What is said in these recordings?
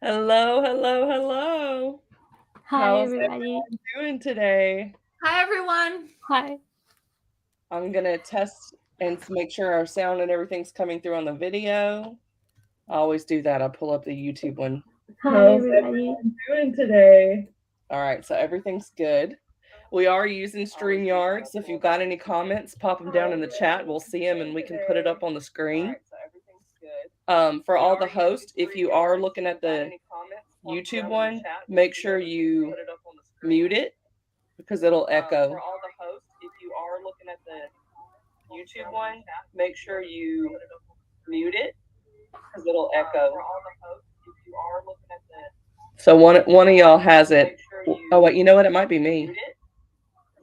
Hello, hello, hello. Hi, How's everybody. everyone doing today? Hi, everyone. Hi. I'm gonna test and make sure our sound and everything's coming through on the video. I always do that. I pull up the YouTube one. Hi, How's everybody. everyone doing today? All right, so everything's good. We are using StreamYard, so if you've got any comments, pop them down in the chat. We'll see them and we can put it up on the screen. For all the hosts, if you are looking at the YouTube one, make sure you mute it because it'll echo. For all the hosts, if you are looking at the YouTube one, make sure you mute it because it'll echo. For all the hosts, if you are looking at the so one of y'all has it. Oh wait, you know what? It might be me.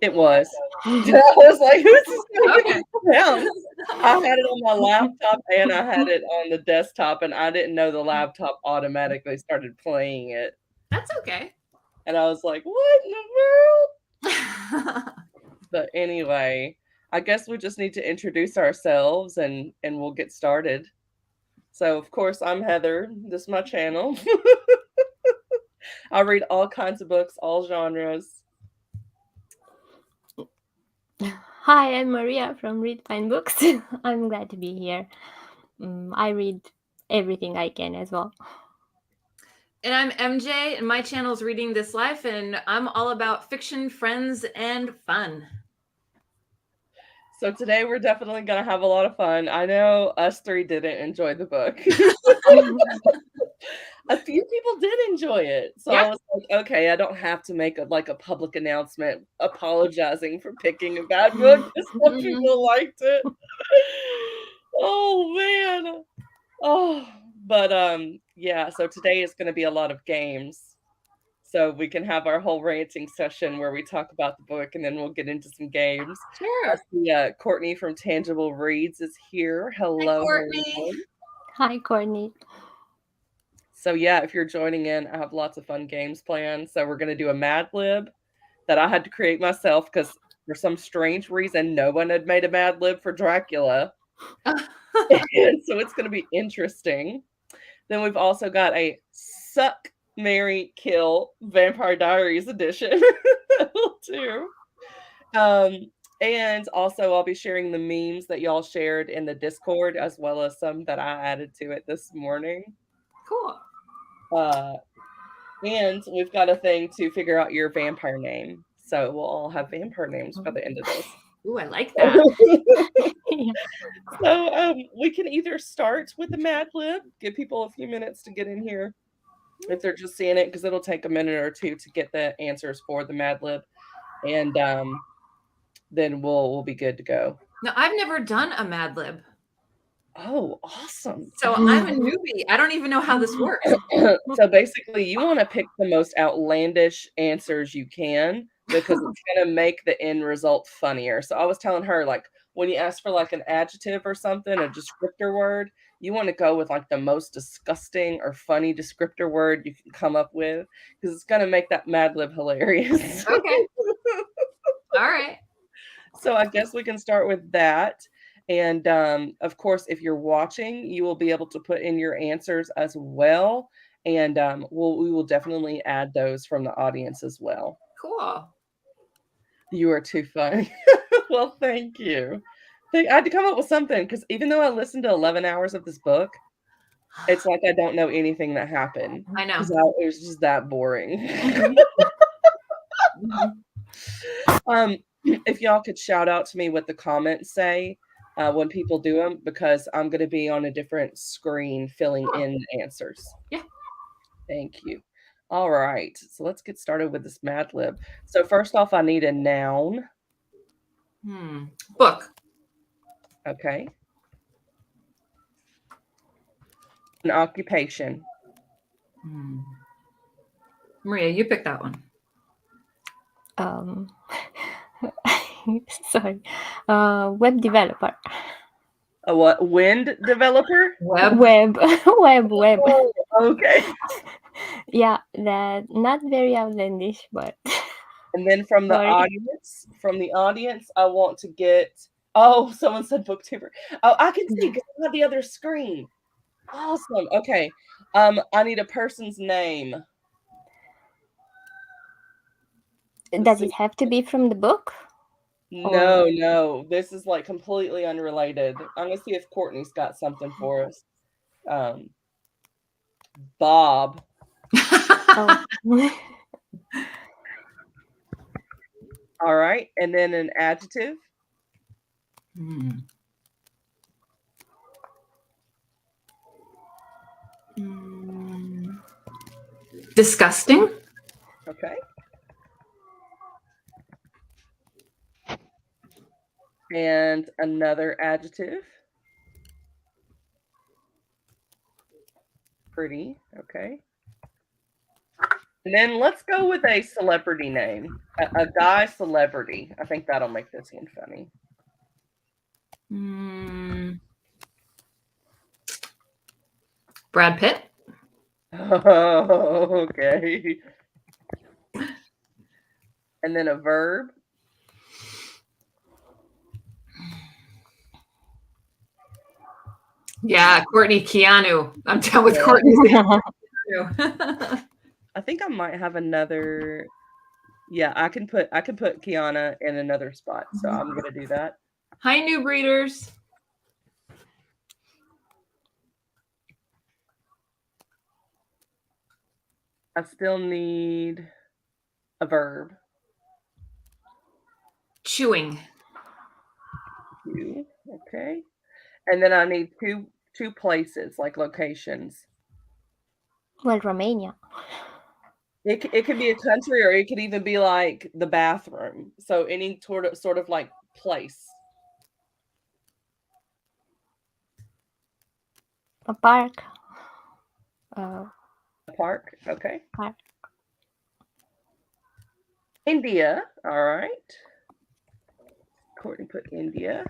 It was. I was like, who's this Okay. down? I had it on my laptop and I had it on the desktop, and I didn't know the laptop automatically started playing it. That's okay. And I was like, what in the world? But anyway, I guess we just need to introduce ourselves and we'll get started. So of course I'm Heather. This is my channel. I read all kinds of books, all genres. Hi, I'm Maria from Read Fine Books. I'm glad to be here. I read everything I can as well. And I'm MJ, and my channel is Reading This Life, and I'm all about fiction, friends, and fun. So today we're definitely going to have a lot of fun. I know us three didn't enjoy the book. A few people did enjoy it. So I was like, okay, I don't have to make a public announcement apologizing for picking a bad book because some people liked it. Oh man. Oh, but yeah, so today is going to be a lot of games. So we can have our whole ranting session where we talk about the book and then we'll get into some games. Sure. Courtney from Tangible Reads is here. Hello. Hi, Courtney. Hi, Courtney. So yeah, if you're joining in, I have lots of fun games planned. So we're going to do a Mad Lib that I had to create myself because for some strange reason, no one had made a Mad Lib for Dracula. And so it's going to be interesting. Then we've also got a Suck, Marry, Kill Vampire Diaries edition. Too. And also I'll be sharing the memes that y'all shared in the Discord as well as some that I added to it this morning. Cool. And we've got a thing to figure out your vampire name. So we'll all have vampire names by the end of this. Ooh, I like that. So we can either start with the Mad Lib, give people a few minutes to get in here if they're just seeing it, because it'll take a minute or two to get the answers for the Mad Lib. And then we'll be good to go. Now, I've never done a Mad Lib. Oh, awesome. So I'm a newbie. I don't even know how this works. So basically, you want to pick the most outlandish answers you can because it's going to make the end result funnier. So I was telling her, like, when you ask for like an adjective or something, a descriptor word, you want to go with like the most disgusting or funny descriptor word you can come up with because it's going to make that Mad Lib hilarious. Okay. All right. So I guess we can start with that. And of course, if you're watching, you will be able to put in your answers as well. And we will definitely add those from the audience as well. Cool. You are too funny. Well, thank you. I had to come up with something because even though I listened to 11 hours of this book, it's like I don't know anything that happened. I know. It was just that boring. If y'all could shout out to me what the comments say when people do them, because I'm going to be on a different screen filling in answers. Yeah. Thank you. All right. So let's get started with this Mad Lib. So first off, I need a noun. Book. Okay. An occupation. Maria, you pick that one. Sorry. Web developer. A what? Wind developer? Web. Oh, okay. Yeah, that not very outlandish, but. And then from the audience, I want to get. Oh, someone said booktuber. Oh, I can see because I have the other screen. Awesome. Okay. I need a person's name. Does it have to be from the book? No, no. This is like completely unrelated. I'm gonna see if Courtney's got something for us. Bob. Oh. All right, and then an adjective. Disgusting. Okay. And another adjective. Pretty. Okay. And then let's go with a celebrity name. A guy celebrity. I think that'll make this one funny. Brad Pitt. Oh, okay. And then a verb. Yeah, Courtney Keanu. I'm down with Courtney. I think I might have another. Yeah, I can put Kiana in another spot, so I'm gonna do that. Hi, new breeders. I still need a verb. Chewing. Okay. And then I need two places, like locations. Well, Romania. It could be a country, or it could even be like the bathroom. So any sort of like place. A park. A park. Okay. Park. India. All right. Courtney put India.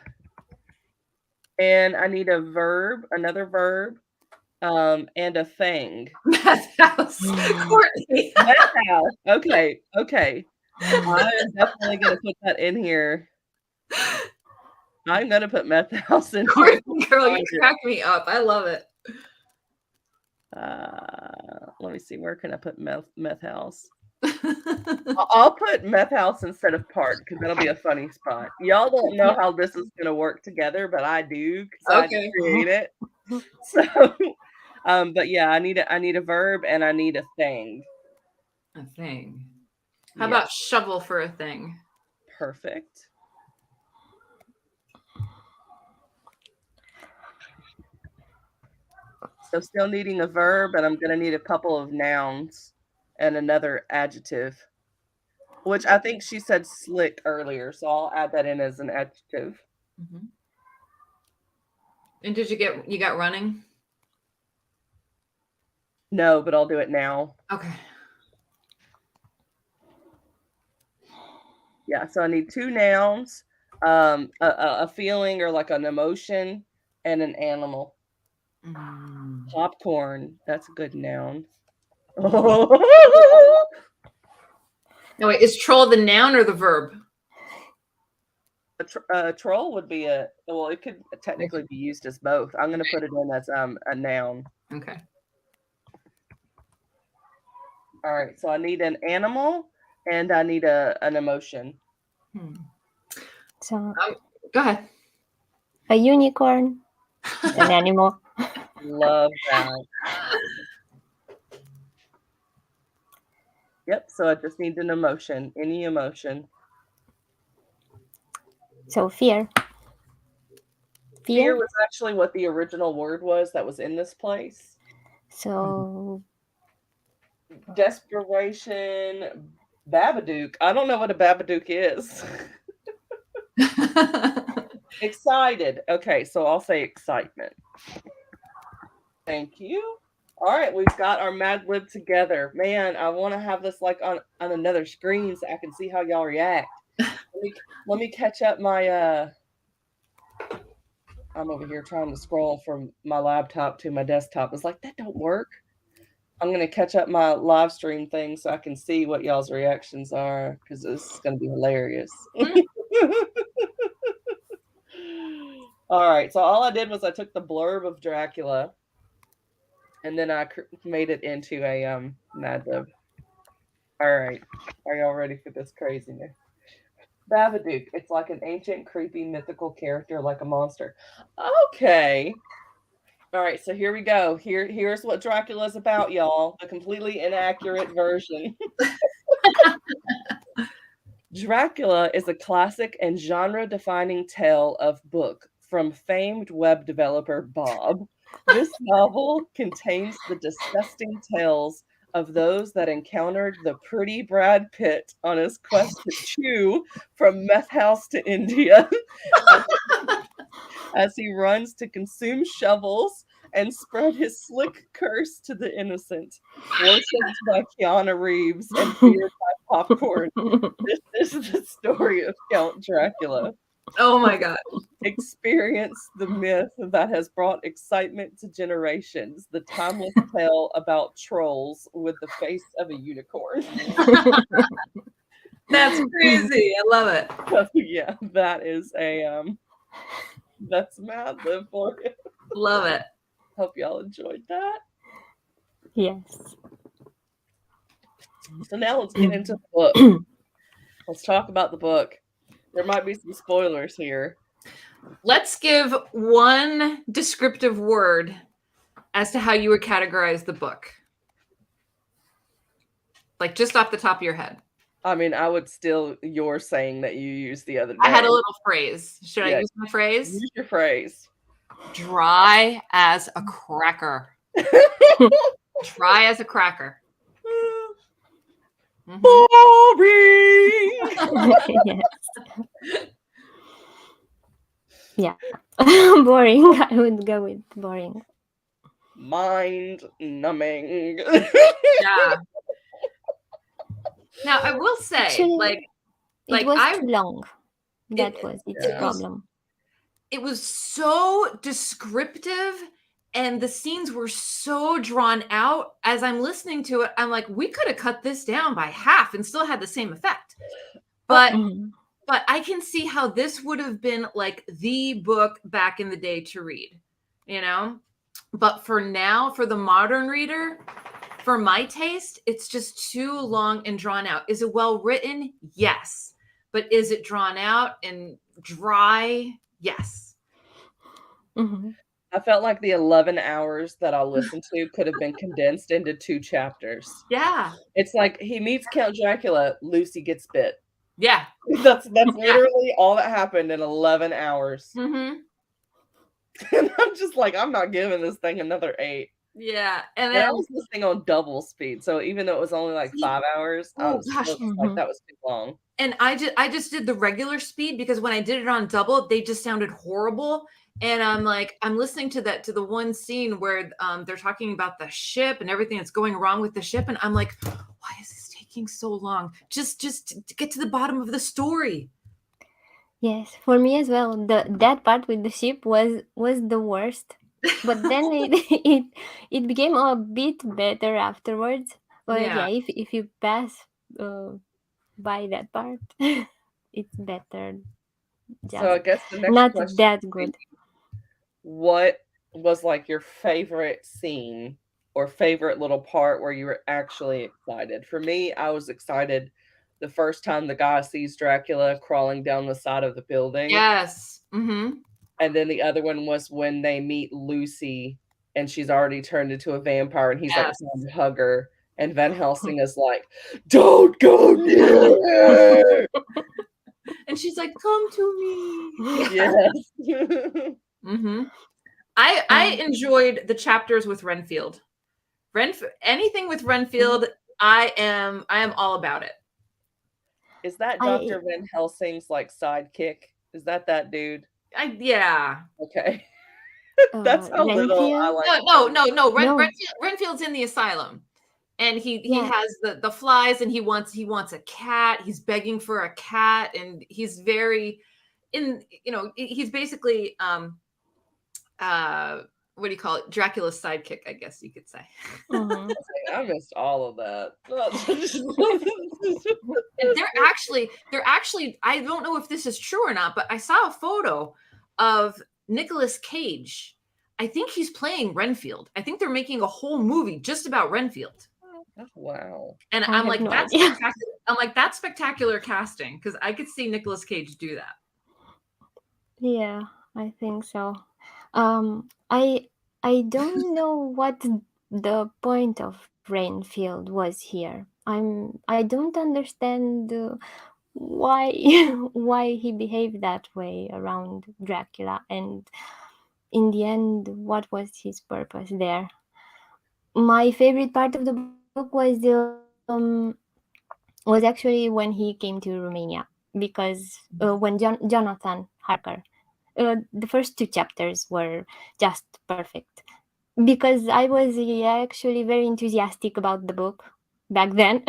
And I need a verb, another verb, and a thing. Meth house. Courtney. Meth house. Okay. I'm definitely gonna put that in here. I'm gonna put meth house in here. Girl, you crack me up. I love it. Let me see. Where can I put meth house? I'll put meth house instead of park because that'll be a funny spot. Y'all don't know how this is gonna work together, but I do because I create it. So, but yeah, I need a verb and I need a thing. A thing. How about shovel for a thing? Perfect. So still needing a verb, and I'm going to need a couple of nouns and another adjective, which I think she said slick earlier, so I'll add that in as an adjective. And did you got running? No, but I'll do it now. Okay. Yeah, so I need two nouns, a feeling or like an emotion, and an animal. Popcorn. That's a good noun. No, wait, is troll the noun or the verb? A troll would be it could technically be used as both. I'm going to put it in as a noun. Okay. All right, so I need an animal and I need an emotion. So go ahead. A unicorn. An animal. Love that. Yep, so I just need an emotion. Any emotion. So fear. Fear was actually what the original word was that was in this place. So desperation, Babadook. I don't know what a Babadook is. Excited. Okay, so I'll say excitement. Thank you. All right, we've got our Mad Lib together. Man, I want to have this like on another screen so I can see how y'all react. Let me catch up my I'm over here trying to scroll from my laptop to my desktop. It's like, that don't work. I'm going to catch up my live stream thing so I can see what y'all's reactions are, because this is going to be hilarious. All right, so all I did was I took the blurb of Dracula and then I made it into a Mad Lib. All right, are y'all ready for this craziness? Babadook. It's like an ancient, creepy, mythical character, like a monster. Okay. All right, so here we go. Here's what Dracula's about, y'all. The completely inaccurate version. Dracula is a classic and genre-defining tale of book from famed web developer Bob. This novel contains the disgusting tales of those that encountered the pretty Brad Pitt on his quest to chew from meth house to India as he runs to consume shovels and spread his slick curse to the innocent. Worshipped by Keanu Reeves and feared by popcorn, this is the story of Count Dracula. Oh my god. Experience the myth that has brought excitement to generations, the timeless tale about trolls with the face of a unicorn. That's crazy. I love it. Yeah, that is that's Mad Lib for you. Love it. Hope y'all enjoyed that. Yes. So now let's get into the book. Let's talk about the book. There might be some spoilers here. Let's give one descriptive word as to how you would categorize the book. Like just off the top of your head. I mean, I would steal your saying that you used the other day. I had a little phrase. Should I use my phrase? Use your phrase. Dry as a cracker. Dry as a cracker. Boring. Yes. Yeah. Boring. I would go with boring. Mind numbing. Yeah. Now I will say, Actually, it was too long. That was its yeah. problem. It was so descriptive and the scenes were so drawn out. As I'm listening to it, I'm like, we could have cut this down by half and still had the same effect. But I can see how this would have been like the book back in the day to read, you know? But for now, for the modern reader, for my taste, it's just too long and drawn out. Is it well written? Yes. But is it drawn out and dry? Yes. Mm-hmm. I felt like the 11 hours that I listened to could have been condensed into 2 chapters. Yeah. It's like he meets Count Dracula, Lucy gets bit. Yeah. That's literally all that happened in 11 hours. Mm-hmm. And I'm just like, I'm not giving this thing another 8. Yeah. And And then I was listening on double speed, so even though it was only like 5 hours, I was still just like, that was too long. And I just did the regular speed because when I did it on double, they just sounded horrible. And I'm like, I'm listening to the one scene where they're talking about the ship and everything that's going wrong with the ship, and I'm like, why is this taking so long? Just to get to the bottom of the story. Yes, for me as well. That part with the ship was the worst. But then it became a bit better afterwards. But yeah, if you pass by that part, it's better. So I guess the next not question that good. What was like your favorite scene or favorite little part where you were actually excited? For me, I was excited the first time the guy sees Dracula crawling down the side of the building. Yes. Mm-hmm. And then the other one was when they meet Lucy and she's already turned into a vampire and he's like trying to hug her. And Van Helsing is like, don't go near her. And she's like, come to me. Yes. Mm-hmm. I enjoyed the chapters with Renfield. Anything with Renfield, I am all about it. Is that Dr. Van Helsing's like sidekick? Is that dude? Yeah. Okay. That's how Renfield? little I like. No. Renfield's in the asylum, and he has the flies, and he wants a cat. He's begging for a cat, and he's very he's basically what do you call it? Dracula's sidekick, I guess you could say. Mm-hmm. I missed all of that. And they're actually, I don't know if this is true or not, but I saw a photo of Nicolas Cage I think he's playing Renfield. I think they're making a whole movie just about Renfield. Oh, wow. And I I'm have like, no that's idea. spectacular. I'm like, that's spectacular casting, because I could see Nicolas Cage do that. Yeah, I think so. I don't know what the point of Rainfield was here. I don't understand why why he behaved that way around Dracula, and in the end, what was his purpose there? My favorite part of the book was actually when he came to Romania, because when Jonathan Harker, the first two chapters were just perfect, because I was actually very enthusiastic about the book back then,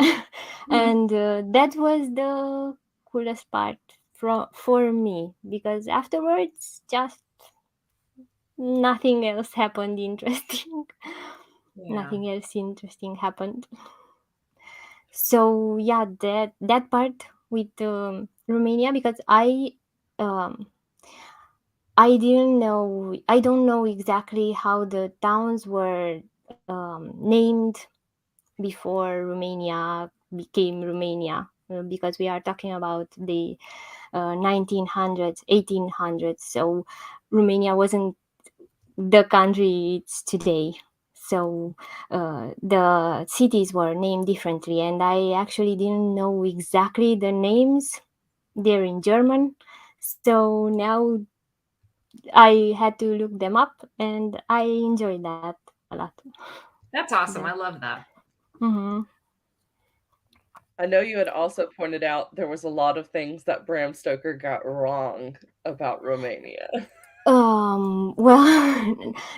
and that was the coolest part for me, because afterwards just nothing else happened interesting. Yeah. Nothing else interesting happened. So yeah, that part with Romania, because um I don't know exactly how the towns were named before Romania became Romania, because we are talking about the 1900s, 1800s. So Romania wasn't the country it's today. So the cities were named differently, and I actually didn't know exactly the names. They're in German. So now I had to look them up, and I enjoyed that a lot. That's awesome. That, I love that. hmm I know you had also pointed out there was a lot of things that Bram Stoker got wrong about Romania. Well,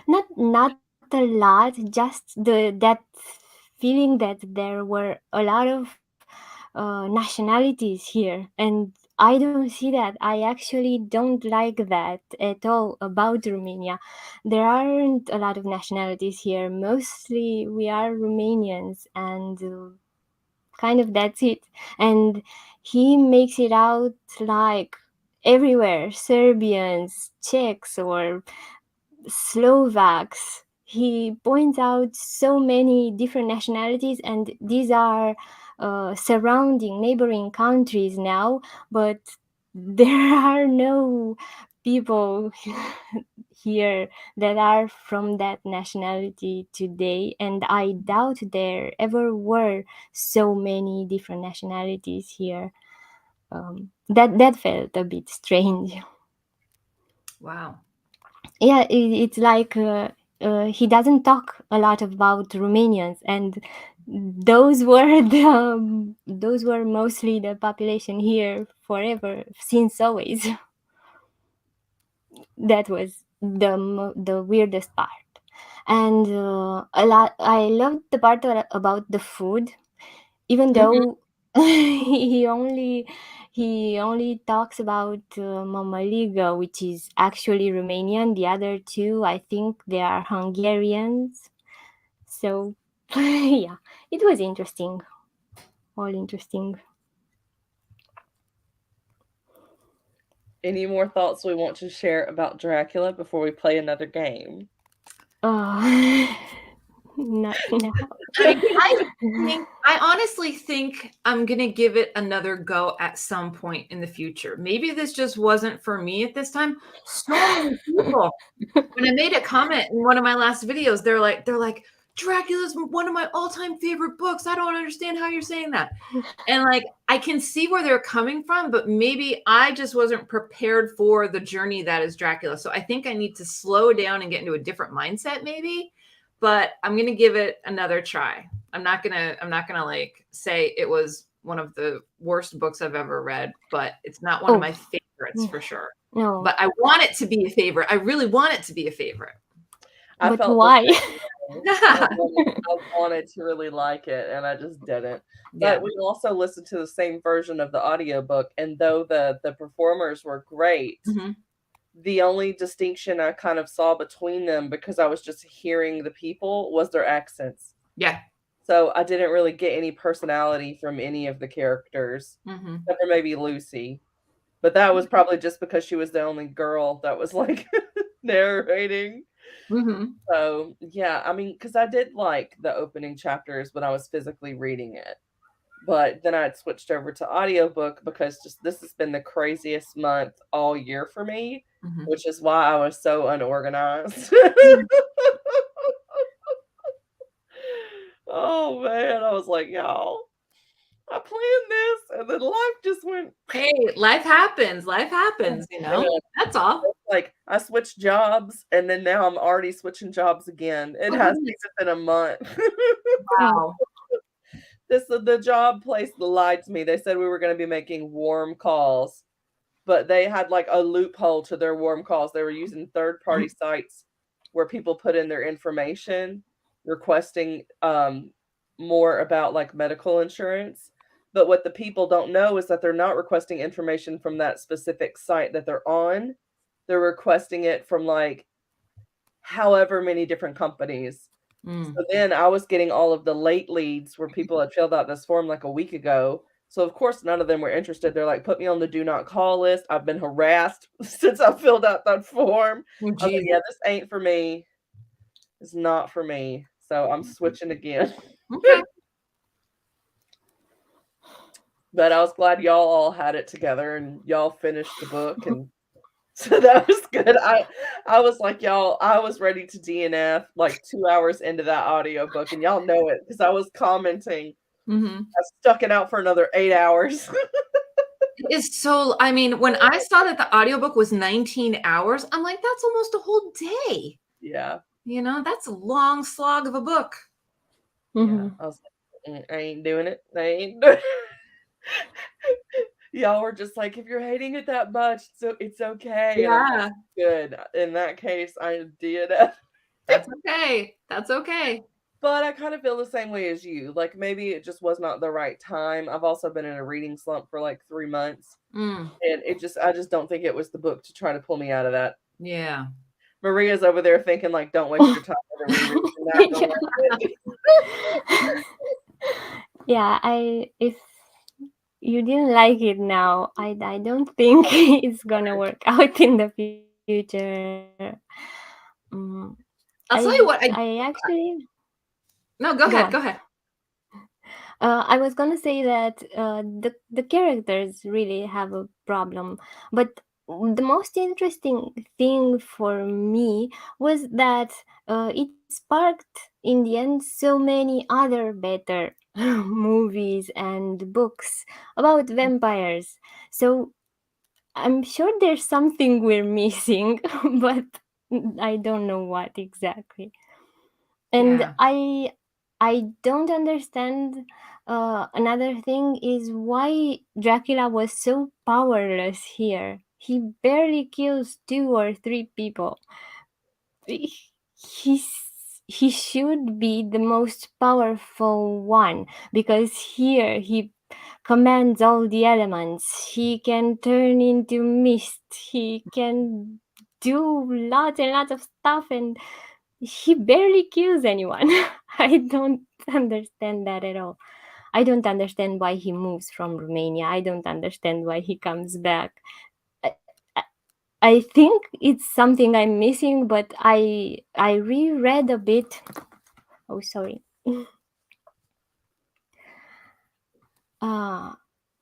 not a lot. Just that feeling that there were a lot of nationalities here, and I don't see that. I actually don't like that at all about Romania. There aren't a lot of nationalities here. Mostly we are Romanians, and kind of that's it. And he makes it out like everywhere Serbians, Czechs, or Slovaks. He points out so many different nationalities, and these are surrounding neighboring countries now, but there are no people here that are from that nationality today, and I doubt there ever were so many different nationalities here. That felt a bit strange. Wow. Yeah, it's like he doesn't talk a lot about Romanians, and those were mostly the population here forever, since always. That was the weirdest part. And a lot I loved the part about the food, even Mhm. though he only talks about Mamaliga, which is actually Romanian. The other two, I think, they are Hungarians. So yeah, it was interesting, all interesting. Any more thoughts we want to share about Dracula before we play another game? uh, Not now. I honestly think I'm gonna give it another go at some point in the future. Maybe this just wasn't for me at this time. So many people, when I made a comment in one of my last videos, they're like, Dracula's one of my all-time favorite books. I don't understand how you're saying that. And like, I can see where they're coming from, but maybe I just wasn't prepared for the journey that is Dracula. So I think I need to slow down and get into a different mindset, maybe. But I'm gonna give it another try. I'm not gonna like say it was one of the worst books I've ever read, but it's not one of Oh, my favorites for sure. no, But I want it to be a favorite. I really want it to be a favorite. I but felt the why? same way. I wanted to really like it, and I just didn't. Yeah. But we also listened to the same version of the audiobook, and though the performers were great, Mhm. the only distinction I kind of saw between them, because I was just hearing the people, was their accents. Yeah. So I didn't really get any personality from any of the characters, Mhm. except for maybe Lucy. But that was probably just because she was the only girl that was like narrating. Mhm. So, yeah, I mean, because I did like the opening chapters when I was physically reading it. But then I'd switched over to audiobook because just this has been the craziest month all year for me, Mhm. which is why I was so unorganized. Oh man, I was like, y'all, I planned this, and then life just went. Hey, life happens. Life happens, you And, know? That's all. like I switched jobs, and then now I'm already switching jobs again. It Oh, hasn't goodness. even been a month. Oh, Wow. The job place lied to me. They said we were going to be making warm calls, but they had like a loophole to their warm calls. They were using third party sites where people put in their information requesting more about like medical insurance. But what the people don't know is that they're not requesting information from that specific site that they're on. They're requesting it from like however many different companies. Mm. So then I was getting all of the late leads where people had filled out this form like a week ago. So of course none of them were interested. They're like, put me on the do not call list. I've been harassed since I filled out that form. Oh, I was like, Jesus. yeah, this ain't for me. It's not for me. So I'm switching again. Okay. But I was glad y'all all had it together and y'all finished the book, and so that was good. I was like, y'all, I was ready to DNF like 2 hours into that audiobook, and y'all know it because I was commenting. Mhm. I stuck it out for another 8 hours. It's so I mean, when I saw that the audiobook was 19 hours, I'm like, that's almost a whole day. Yeah, You know, that's a long slog of a book. yeah. mhm. I was like, I ain't doing it. I ain't doing it. Y'all were just like, if you're hating it that much, so it's okay. And I'm like, Yeah, good. In that case, I did it. that's okay. That's okay. But I kind of feel the same way as you. Like maybe it just was not the right time. I've also been in a reading slump for like 3 months. Mm, And I just don't think it was the book to try to pull me out of that. yeah. Maria's over there thinking like, don't waste your time with a reread. You're not gonna Yeah. like it. Yeah, I if you didn't like it now, I don't think it's gonna work out in the future. Mm, I'll tell you what, I actually no, go go ahead. on. Go ahead. I was gonna say that the characters really have a problem, but the most interesting thing for me was that it sparked in the end so many other better movies and books about vampires. So I'm sure there's something we're missing, but I don't know what exactly. And Yeah. I don't understand. Another thing is why Dracula was so powerless here. He barely kills 2 or 3 people. He's he should be the most powerful one because here he commands all the elements. He can turn into mist. He can do lots and lots of stuff, and he barely kills anyone. I don't understand that at all. I don't understand why he moves from Romania. I don't understand why he comes back. I, I I think it's something I'm missing, but I reread a bit. Oh, sorry. Uh,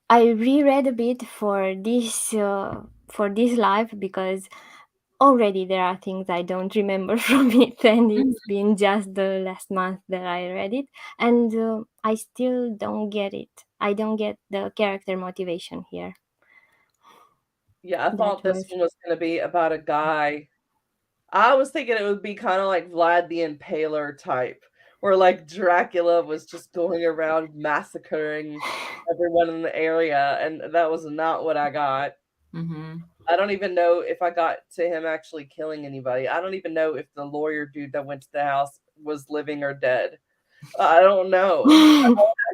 I reread a bit for this live because already there are things I don't remember from it, and Mhm. it's been just the last month that I read it, and I still don't get it. I don't get the character motivation here. Yeah, I That thought this was one was gonna be about a guy. I was thinking it would be kind of like Vlad the Impaler type, where like Dracula was just going around massacring everyone in the area, and that was not what I got. Mhm. I don't even know if I got to him actually killing anybody. I don't even know if the lawyer dude that went to the house was living or dead. I don't know.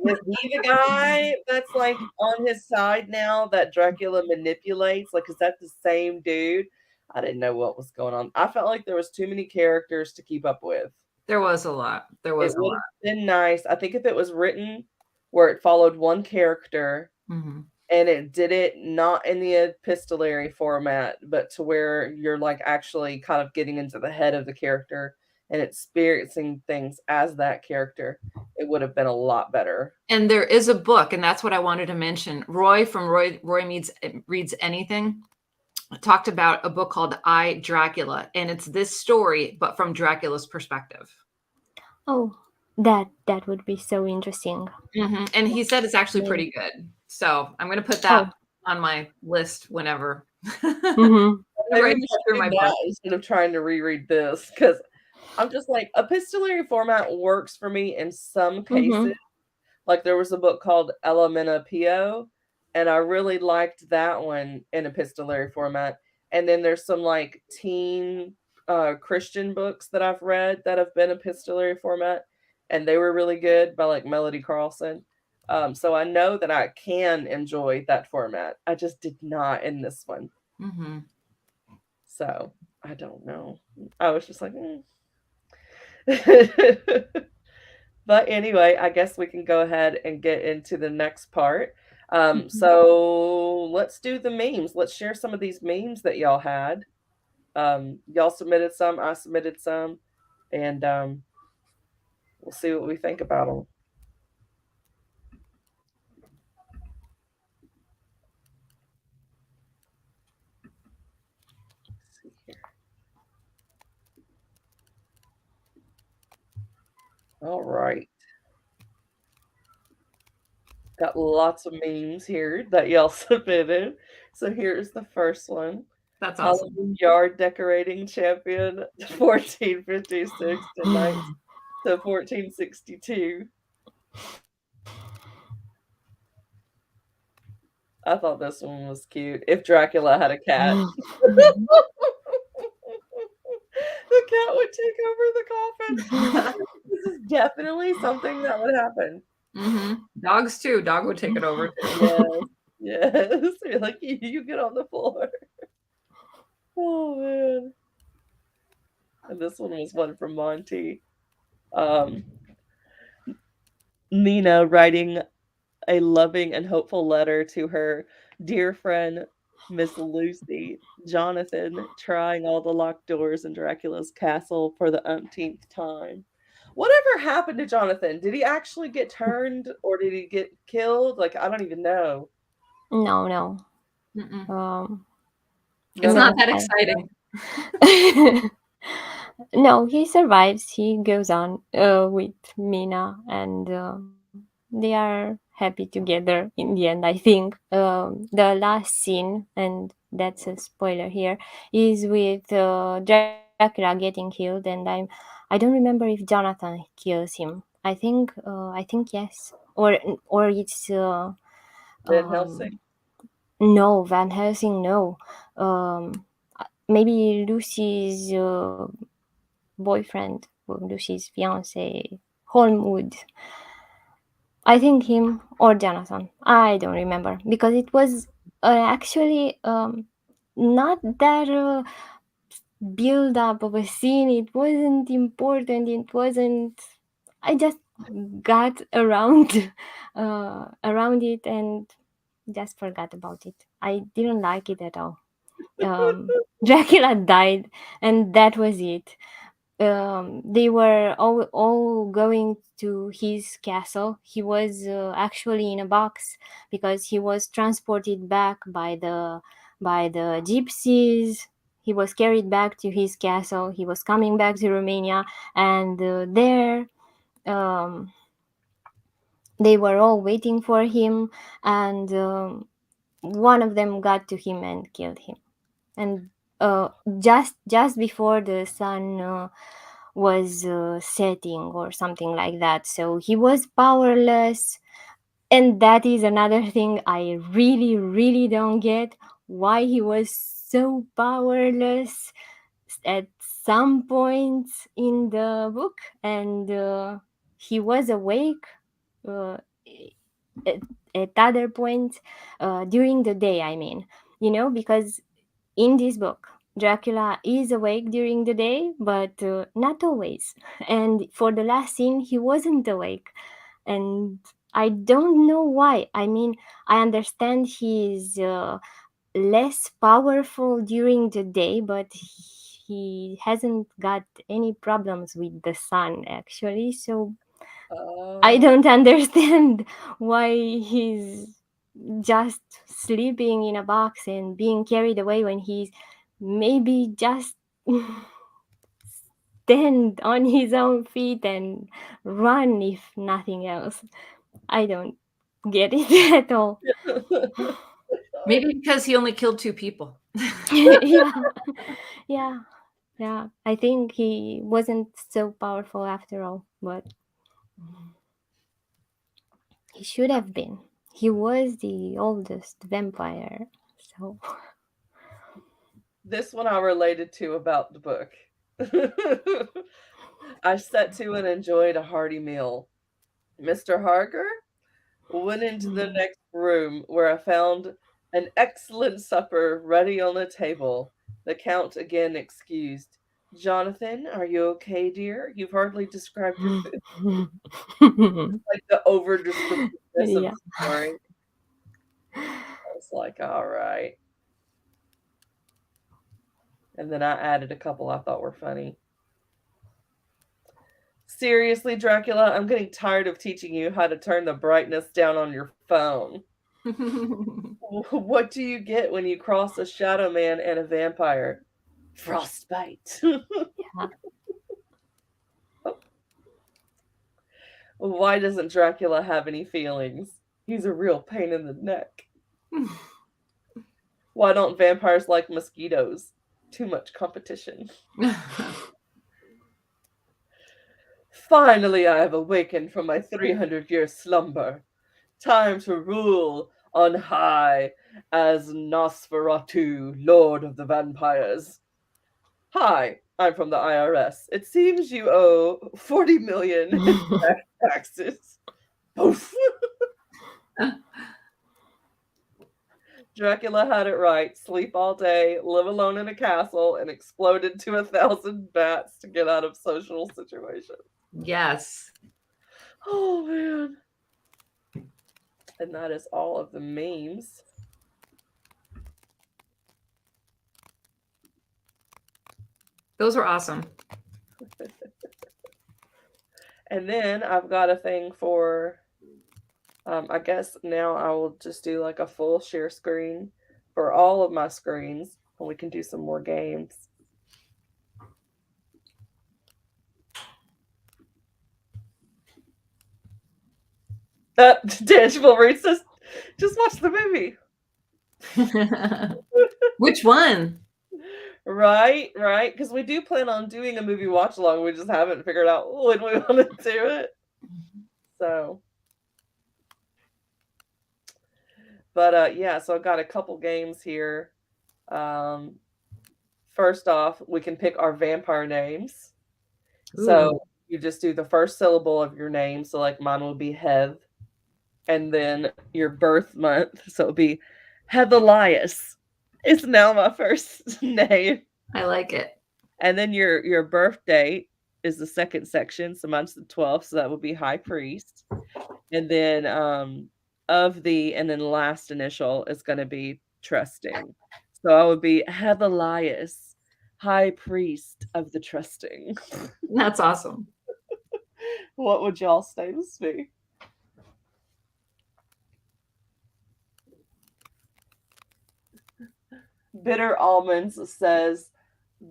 Is he the guy that's like on his side now that Dracula manipulates? Like, is that the same dude? I didn't know what was going on. I felt like there was too many characters to keep up with. There was a lot. There It was a would have lot. been nice. I think if it was written where it followed one character Mhm. and it did it not in the epistolary format, but to where you're like actually kind of getting into the head of the character and experiencing things as that character, it would have been a lot better. And there is a book, and that's what I wanted to mention. Roy from Roy Reads Anything talked about a book called I, Dracula, and it's this story, but from Dracula's perspective. Oh, that would be so interesting. And he said it's actually Yeah. pretty good. So I'm going to put Oh. that on my list whenever. Mm-hmm. Maybe Right we through should my do that book. instead of trying to reread this, because I'm just like, epistolary format works for me in some cases. Mm-hmm. Like there was a book called Elementa Pio, and I really liked that one in epistolary format. And then there's some like teen Christian books that I've read that have been epistolary format, and they were really good by like Melody Carlson. So I know that I can enjoy that format. I just did not in this one. Mm-hmm. So I don't know. I was just like, But anyway, I guess we can go ahead and get into the next part. So let's do the memes. Let's share some of these memes that y'all had. Y'all submitted some, I submitted some, and we'll see what we think about them. See here. All right. Got lots of memes here that y'all submitted. So here's the first one. That's awesome. Halloween yard decorating champion 1456 to 1462. I thought this one was cute. If Dracula had a cat, the cat would take over the coffin. This is definitely something that would happen. Dogs too. Dog would take it over too. Yes, yes. You're like, you get on the floor. Oh man. And this one was one from Monty. Nina writing a loving and hopeful letter to her dear friend, Miss Lucy. Jonathan trying all the locked doors in Dracula's castle for the umpteenth time. Whatever happened to Jonathan? Did he actually get turned or did he get killed? Like, I don't even know. No. It's No, not that exciting. No, he survives. He goes on with Mina, and they are happy together in the end. I think the last scene, and that's a spoiler here, is with Dracula getting killed, and I don't remember if Jonathan kills him. I think yes, or it's Van Helsing? no, Van Helsing. No, maybe Lucy's boyfriend, or Lucy's fiance, Holmwood. I think him or Jonathan. I don't remember because it was actually not that build up of a scene. It wasn't important. It wasn't. I just got around around it and just forgot about it. I didn't like it at all. Dracula died, and that was it. They were all going to his castle. He was actually in a box because he was transported back by the gypsies. He was carried back to his castle. He was coming back to Romania, and there um, they were all waiting for him, and one of them got to him and killed him. And just before the sun was setting or something like that, so he was powerless. And that is another thing I really don't get, why he was so powerless at some points in the book, and he was awake uh, at, at other points during the day, I mean, because in this book, Dracula is awake during the day, but not always. And for the last scene, he wasn't awake. And I don't know why. I mean, I understand he's less powerful during the day, but he hasn't got any problems with the sun actually. So I Oh, don't understand why he's just sleeping in a box and being carried away when he's maybe just stand on his own feet and run if nothing else. I don't get it at all. Maybe because he only killed 2 people. Yeah, yeah, yeah. I think he wasn't so powerful after all, but he should have been. He was the oldest vampire, so. this one I related to about the book. I sat to and enjoyed a hearty meal. Mr. Harker went into the next room where I found an excellent supper ready on the table. The Count again excused. Jonathan, are you okay, dear? You've hardly described your food. Like the over descriptiveness of Yeah. the story. I was like, all right. And then I added a couple I thought were funny. Seriously, Dracula, I'm getting tired of teaching you how to turn the brightness down on your phone. What do you get when you cross a shadow man and a vampire? Frostbite. Yeah. Why doesn't Dracula have any feelings? He's a real pain in the neck. Why don't vampires like mosquitoes? Too much competition. Finally, I have awakened from my 300-year slumber. Time to rule on high as Nosferatu, Lord of the Vampires. Hi, I'm from the IRS. It seems you owe 40 million in taxes. Poof. Dracula had it right. Sleep all day, live alone in a castle, and explode into 1,000 bats to get out of social situations. Yes. Oh man. And that is all of the memes. Those were awesome. And then I've got a thing for, I guess now I will just do like a full share screen for all of my screens, and we can do some more games. Tangible Reed says, just watch the movie. Which one? Right, right. Because we do plan on doing a movie watch along. We just haven't figured out when we want to do it. So, but yeah, so I've got a couple games here. Um, First off, we can pick our vampire names. Ooh. So you just do the first syllable of your name. So like mine will be Hev, and then your birth month. So it'll be Heathelias. It's now my first name. I like it. And then your birth date is the second section. So mine's the 12th. So that would be High Priest. And then of the and then last initial is going to be Trusting. So I would be Heathelias, High Priest of the Trusting. That's awesome. What would y'all's names be? Bitter Almonds says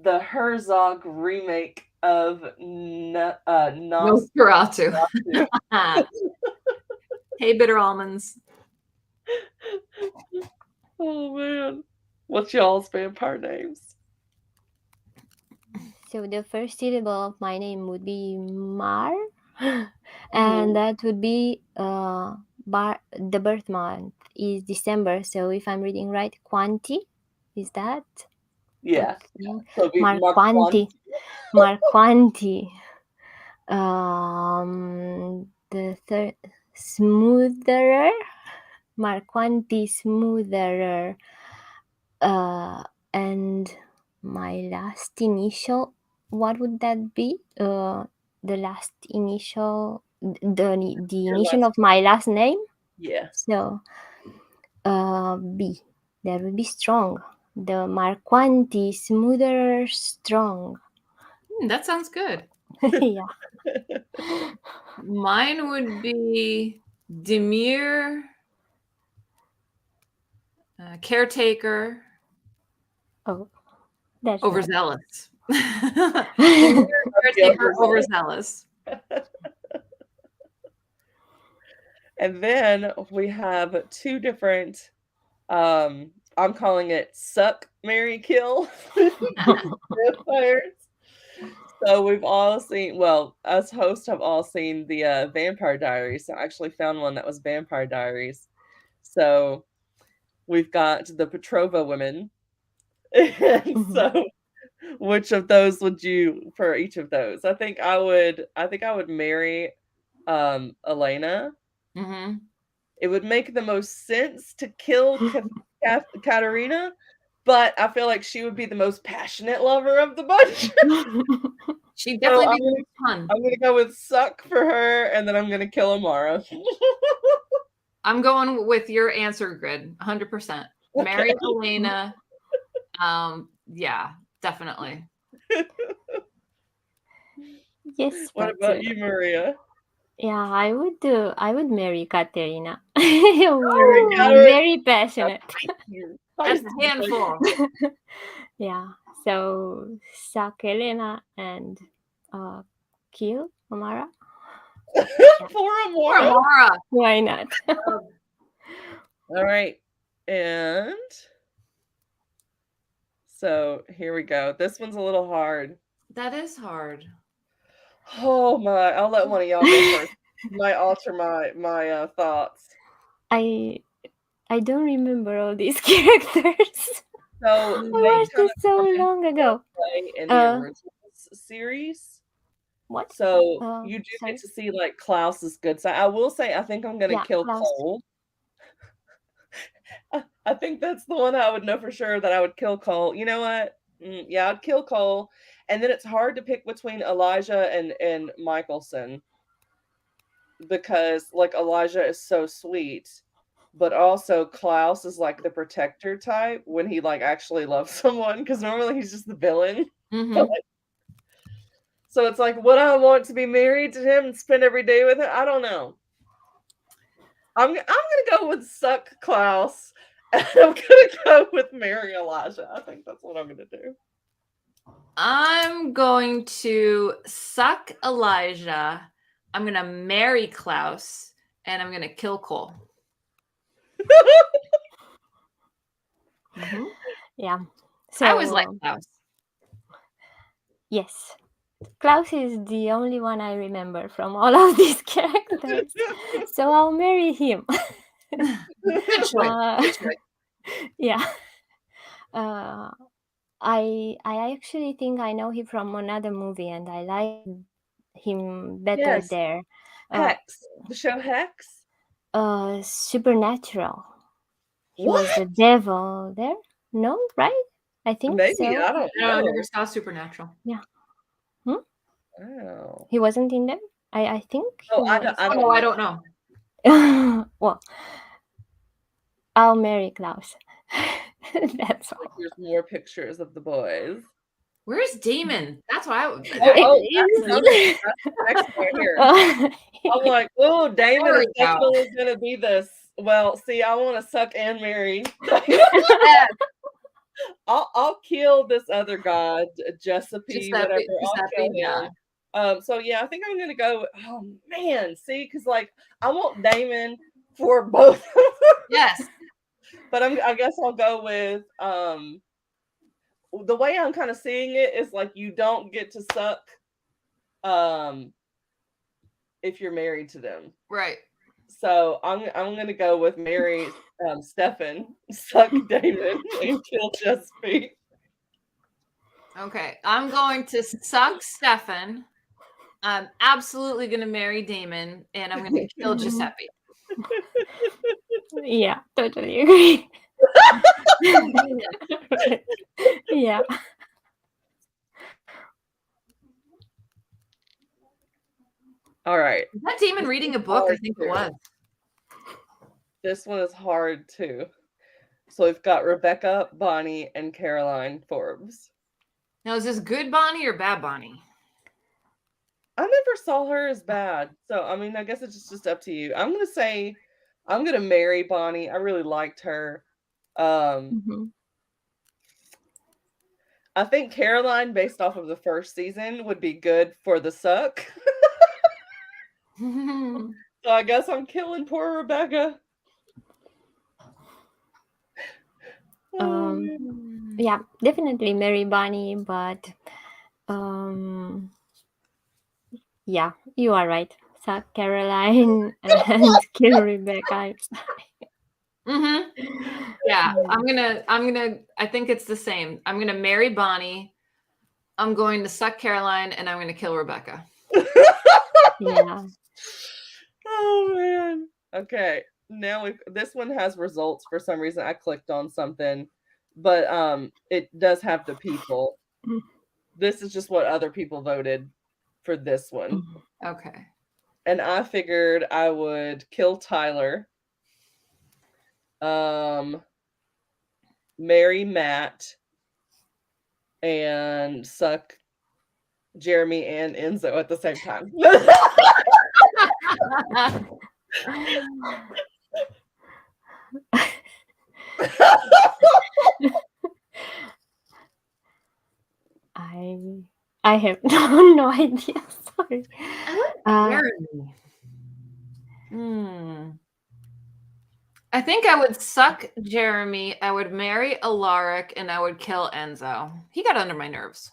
the Herzog remake of Nos. Nosferatu. Hey, bitter almonds. Oh man. What's y'all's vampire names? So the first syllable of my name would be Mar, and that would be the birth month is December. So if I'm reading right, Quanti, is that? Yeah. Okay. So it'd be Marquanti. Marquanti. The third, Smoother. Marquanti Smoother. And my last initial, what would that be? The last initial the Your initial last of my last name. Yeah. So B. That would be strong. The Marquanti, smoother, strong. That sounds good. Yeah. Mine would be Demir, caretaker, Oh, that's nice. overzealous. The Caretaker, overzealous. overzealous. And then we have two different I'm calling it suck, marry, kill vampires. So we've all seen, well, us hosts have all seen the Vampire Diaries. So I actually found one that was Vampire Diaries. So we've got the Petrova women. And so which of those would you for each of those? I think I would marry Elena. Mm-hmm. It would make the most sense to kill Katerina, but I feel like she would be the most passionate lover of the bunch. She'd So definitely be the most fun. I'm gonna go with suck for her, and then I'm gonna kill Amara. I'm going with your answer grid, 100%. Marry Elena. Yeah, definitely. Yes. What but, about you, Maria? Yeah, I would marry Katerina. We're very passionate. That's a handful. Yeah. So suck Elena and kill Amara. Poor Poor Amara. Amara. Why not? All right, and so here we go. This one's a little hard. That is hard. Oh my! I'll let one of y'all go first. Might alter my thoughts. I don't remember all these characters. So I they watched kind it so come into long ago. play in the originals series. What? So you do sorry. get to see like Klaus's good side. I will say I think I'm gonna Yeah, kill Klaus. Cole. I think that's the one I would know for sure that I would kill Cole. You know what? Yeah, I'd kill Cole. And then it's hard to pick between Elijah and Michelson because like Elijah is so sweet, but also Klaus is like the protector type when he like actually loves someone because normally he's just the villain. Mm-hmm. So it's like, would I want to be married to him and spend every day with him? I don't know. I'm gonna go with suck Klaus, and I'm gonna go with marry Elijah. I think that's what I'm gonna do. I'm going to suck Elijah. I'm going to marry Klaus, and I'm going to kill Cole. Mm-hmm. Yeah. So I always like Klaus. Yes. Klaus is the only one I remember from all of these characters. So I'll marry him. Good choice. Good choice. Yeah. I actually think I know him from another movie, and I like him better Yes. there. Hex. The show Hex? Supernatural. He What? was the devil there. No, right? I think Maybe. so. I don't No, I know. never saw Supernatural. Yeah. Oh. He wasn't in there. I think. Oh, he I was. don't Oh, know. I don't know. Well, I'll marry Klaus. That's all. There's more pictures of the boys. Where's Damon? That's what I would. That's next right here. I'm like, oh, Damon is definitely gonna be this. Well, see, I want to suck and marry. I'll kill this other guy, Giuseppe, whatever. I'll kill him. So yeah, I think I'm gonna go. Oh man, see, because like I want Damon for both of them. Yes, but I guess I'll go with the way I'm kind of seeing it is like you don't get to suck if you're married to them. right. So I'm gonna go with marry Stefan, suck Damon, and kill Giuseppe. Okay, I'm going to suck Stefan. I'm absolutely going to marry Damon, and I'm going to kill Giuseppe. Yeah, totally agree. Yeah. All right. Was that demon reading a book? I think it was. This one is hard too. So we've got Rebecca, Bonnie, and Caroline Forbes. Now, is this good Bonnie or bad Bonnie? I never saw her as bad. So, I mean, I guess it's just up to you. I'm going to say I'm going to marry Bonnie. I really liked her. I think Caroline, based off of the first season, would be good for the suck. So I guess I'm killing poor Rebecca. Yeah, definitely marry Bonnie, but yeah, you are right. Suck Caroline and kill Rebecca. Yeah, I think it's the same. I'm gonna marry Bonnie. I'm going to suck Caroline, and I'm gonna kill Rebecca. Yeah. Oh man. Okay. Now this one has results for some reason. I clicked on something, but it does have the people. This is just what other people voted for this one. Okay. And I figured I would kill Tyler, marry Matt, and suck Jeremy and Enzo at the same time. I have no idea. Sorry. Jeremy. I think I would suck Jeremy. I would marry Alaric, and I would kill Enzo. He got under my nerves.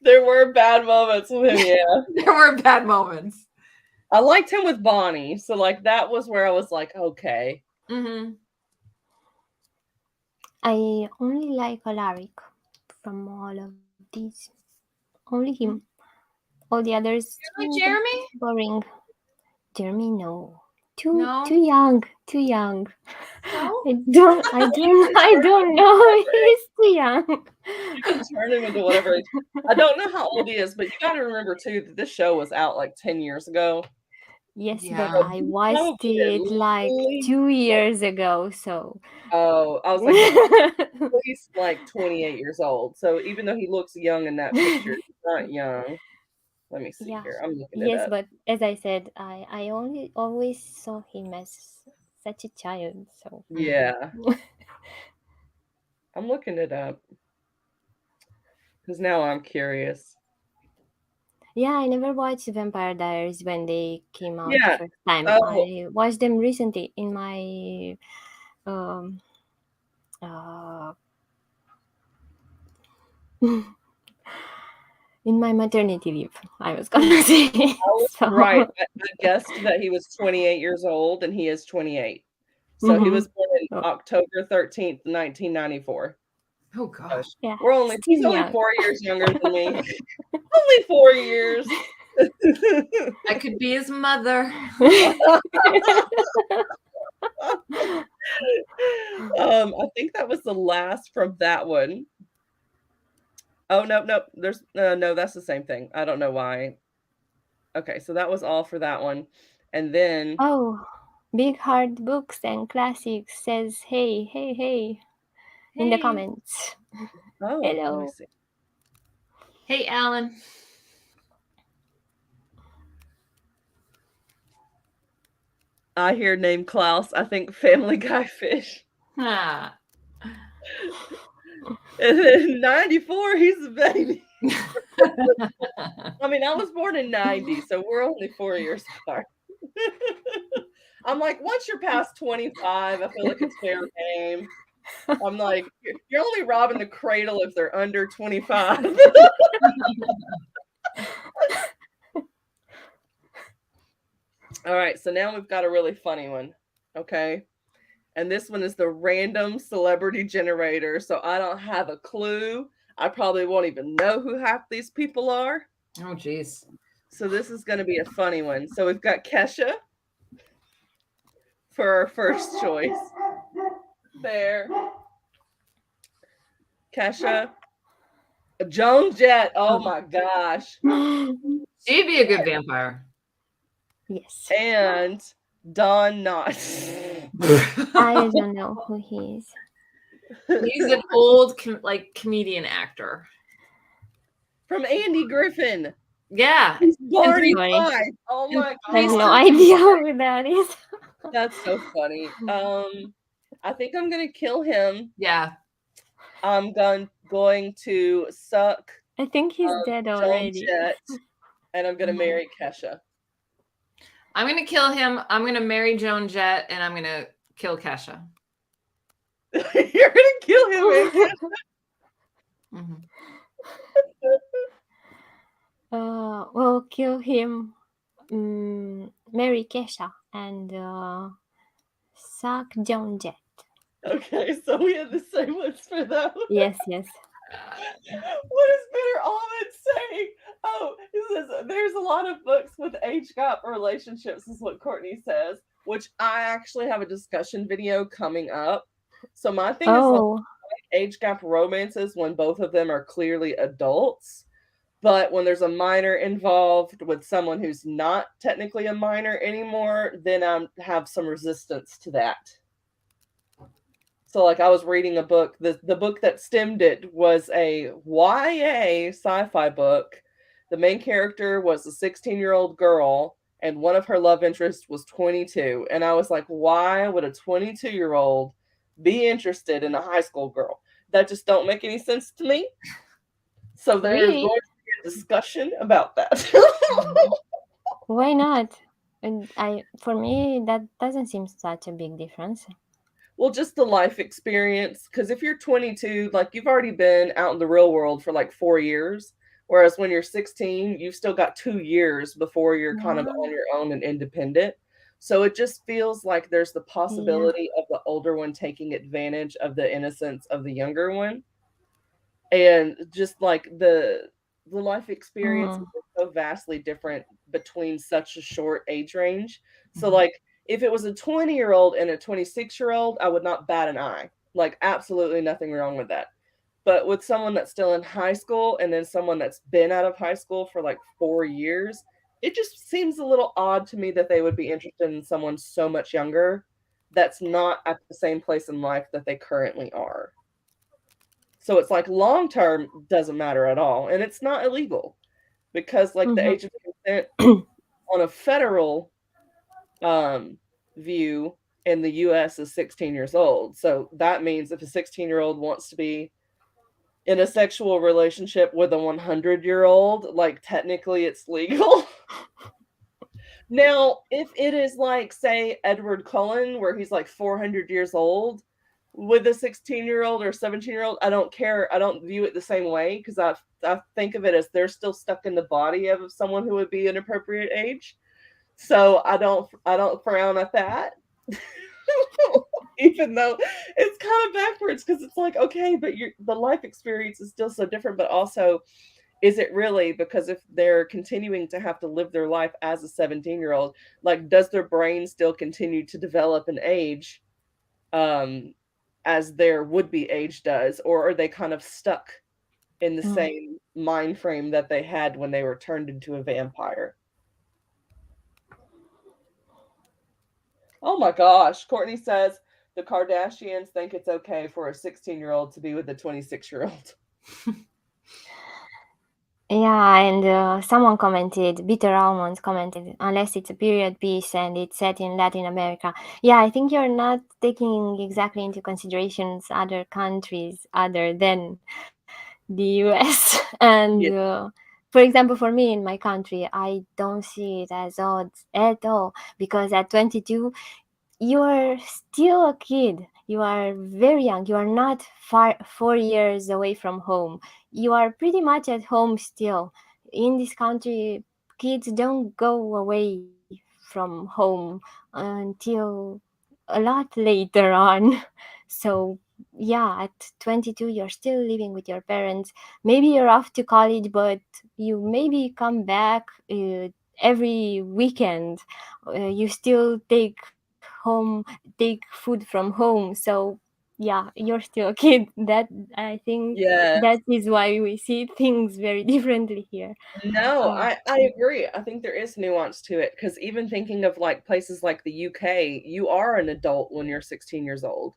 There were bad moments with him, yeah. There were bad moments. I liked him with Bonnie, so like that was where I was like, okay. I only like Alaric from all of these. Only him. All the others. You like Jeremy? Boring. Jeremy, no. Too young. Too young. No? I don't know. He's too young. You can turn him into whatever. I don't know how old he is, but you got to remember too that this show was out like 10 years ago. Yes, but I watched it like 2 years ago, so. Oh, I was like, he's like 28 years old. So even though he looks young in that picture, he's not young. Let me see here. I'm looking it up. Yes, but as I said, I always saw him as such a child. So yeah, I'm looking it up because now I'm curious. Yeah, I never watched Vampire Diaries when they came out the first time. I watched them recently in my in my maternity leave, I was gonna say. Right. I guessed that he was 28 years old, and he is 28. So he was born in October 13th, 1994. Oh gosh. Yeah, he's only 4 years younger than me. Only 4 years. I could be his mother. I think that was the last from that one. Oh, no. There's no, that's the same thing. I don't know why. Okay, so that was all for that one. And then Big Hard Books and Classics says hey in the comments. Oh, hello. let me see. Hey, Alan. I hear name Klaus. I think Family Guy fish. Ah. And in 94, he's a baby. I mean, I was born in 90, so we're only 4 years apart. I'm like, once you're past 25, I feel like it's fair game. I'm like, you're only robbing the cradle if they're under 25. All right, so now we've got a really funny one, okay? And this one is the random celebrity generator, so I don't have a clue. I probably won't even know who half these people are. Oh, geez. So this is going to be a funny one. So we've got Kesha for our first choice. There. Kesha. Joan Jett. Oh my gosh. She'd be a good vampire. Yes. and Don Knotts. I don't know who he is. He's an old like comedian actor. From Andy Griffin. Yeah. He's Barney Sorry. Fife. Oh And my I have he's no god. idea who that is. That's so funny. I think I'm gonna kill him. Yeah. I'm going to suck I think he's dead Joan already. Jett, and I'm gonna marry Kesha. I'm gonna kill him. I'm gonna marry Joan Jett, and I'm gonna kill Kesha. You're gonna kill him, man. Mhm. We'll kill him, marry Kesha, and suck Joan Jett. Okay, so we had the same ones for those. Yes, yes. What is Bitter Almond saying? Oh, he says there's a lot of books with age gap relationships, is what Courtney says, which I actually have a discussion video coming up. So my thing is like Oh, age gap romances when both of them are clearly adults. But when there's a minor involved with someone who's not technically a minor anymore, then I have some resistance to that. So, like, I was reading a book. The book that stemmed it was a YA sci-fi book. The main character was a 16-year-old girl, and one of her love interests was 22. And I was like, why would a 22-year-old be interested in a high school girl? That just don't make any sense to me. So there is really? going to be a discussion about that. Why not? And for me, that doesn't seem such a big difference. Well, just the life experience. Because if you're 22, like you've already been out in the real world for like 4 years. Whereas when you're 16, you've still got 2 years before you're kind of on Yeah, your own and independent. So it just feels like there's the yeah. possibility of the older one taking advantage of the innocence of the younger one. And just like the life experience Mm, is so vastly different between such a short age range. So Mhm. like if it was a 20-year-old and a 26-year-old, I would not bat an eye. Like absolutely nothing wrong with that. But with someone that's still in high school and then someone that's been out of high school for like 4 years, it just seems a little odd to me that they would be interested in someone so much younger that's not at the same place in life that they currently are. So it's like long term doesn't matter at all. And it's not illegal because like the mhm. age of consent on a federal view in the US is 16 years old. So that means if a 16-year-old wants to be in a sexual relationship with a 100-year-old, like technically it's legal. Now, if it is like, say, Edward Cullen, where he's like 400 years old with a 16-year-old or 17-year-old, I don't care. I don't view it the same way because I think of it as they're still stuck in the body of someone who would be an appropriate age. So I don't frown at that. Even though it's kind of backwards because it's like, okay, but the life experience is still so different, but also is it really? Because if they're continuing to have to live their life as a 17-year-old, like does their brain still continue to develop and age um as their would-be age does, or are they kind of stuck in the Mm. same mind frame that they had when they were turned into a vampire? Oh my gosh, Courtney says the Kardashians think it's okay for a 16-year-old to be with a 26-year-old. Yeah, and someone commented, Bitter Almonds commented, unless it's a period piece and it's set in Latin America. Yeah, I think you're not taking exactly into considerations other countries other than the US. And Yeah. for example, for me in my country, I don't see it as odds at all because at 22, you are still a kid. You are very young. You are not 4 years away from home. You are pretty much at home still. In this country, kids don't go away from home until a lot later on. So, yeah, at 22, you're still living with your parents. Maybe you're off to college, but you maybe come back every weekend. You still take food from home. So yeah, you're still a kid. That, I think, Yeah. that is why we see things very differently here. No, Uh, I agree. I think there is nuance to it because even thinking of like places like the UK, you are an adult when you're 16 years old.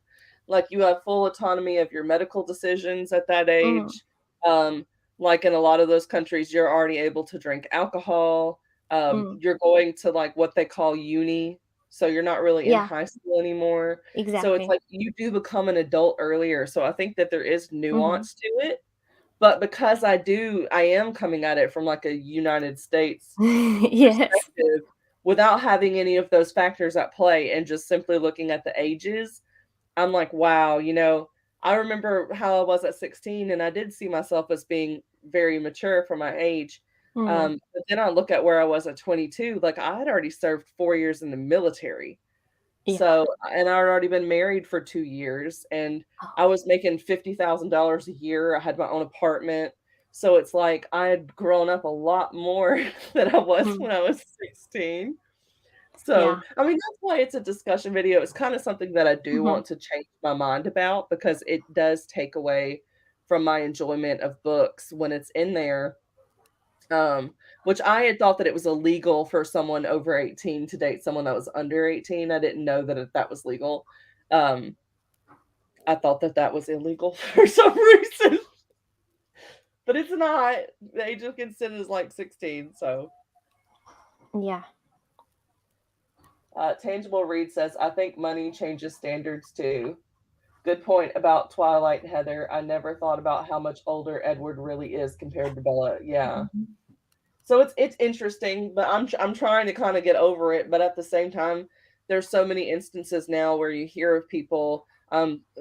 Like you have full autonomy of your medical decisions at that mm, age. Um, like in a lot of those countries, you're already able to drink alcohol. mm, You're going to like what they call uni, so you're not really in yeah, high school anymore. So it's exactly. like you do become an adult earlier. So I think that there is Mm-hmm. nuance to it, but because I am coming at it from like a United States Yes. perspective without having any of those factors at play and just simply looking at the ages, I'm like, wow, I remember how I was at 16 and I did see myself as being very mature for my age. Mm, But then I look at where I was at 22, like I had already served 4 years in the military. yeah. So, and I'd already been married for 2 years and I Oh. was making $50,000 a year. I had my own apartment. So it's like I had grown up a lot more than I was Mm, when I was 16. So, yeah. I mean, that's why it's a discussion video. It's kind of something that I do Mm-hmm. want to change my mind about because it does take away from my enjoyment of books when it's in there. Which I had thought that it was illegal for someone over 18 to date someone that was under 18. I didn't know that that was legal. Um, I thought that that was illegal for some reason, but it's not. The age of consent is like 16. So, Yeah. Tangible Reed says, I think money changes standards too. Good point about Twilight, Heather. I never thought about how much older Edward really is compared to Bella. Yeah. Mhm. So it's interesting, but I'm trying to kind of get over it. But at the same time, there's so many instances now where you hear of people,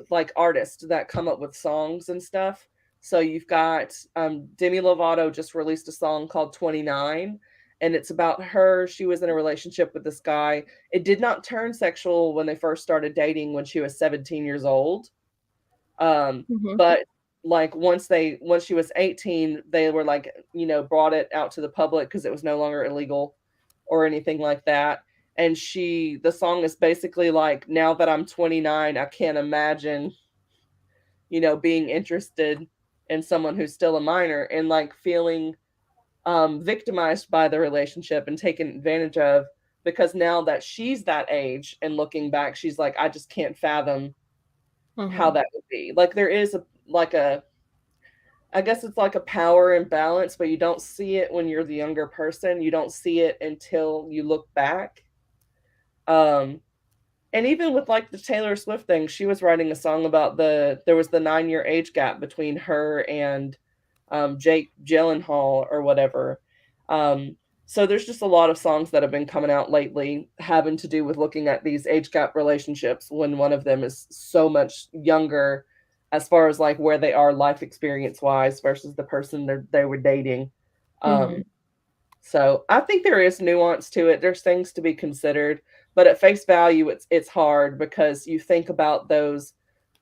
like artists that come up with songs and stuff. So you've got Demi Lovato just released a song called 29, and it's about her. She was in a relationship with this guy. It did not turn sexual when they first started dating when she was 17 years old. Mm-hmm. But like once she was 18, they were like, brought it out to the public because it was no longer illegal or anything like that. And the song is basically like, now that I'm 29, I can't imagine, being interested in someone who's still a minor and like feeling victimized by the relationship and taken advantage of because now that she's that age and looking back, she's like, I just can't fathom how Mm-hmm. that would be. Like there is I guess it's like a power imbalance, but you don't see it when you're the younger person. You don't see it until you look back. Um, and even with like the Taylor Swift thing, she was writing a song about there was the 9 year age gap between her and Jake Gyllenhaal or whatever. Um, so there's just a lot of songs that have been coming out lately having to do with looking at these age gap relationships when one of them is so much younger as far as like where they are life experience wise versus the person they were dating. Mm-hmm. Um, so I think there is nuance to it. There's things to be considered, but at face value, it's hard because you think about those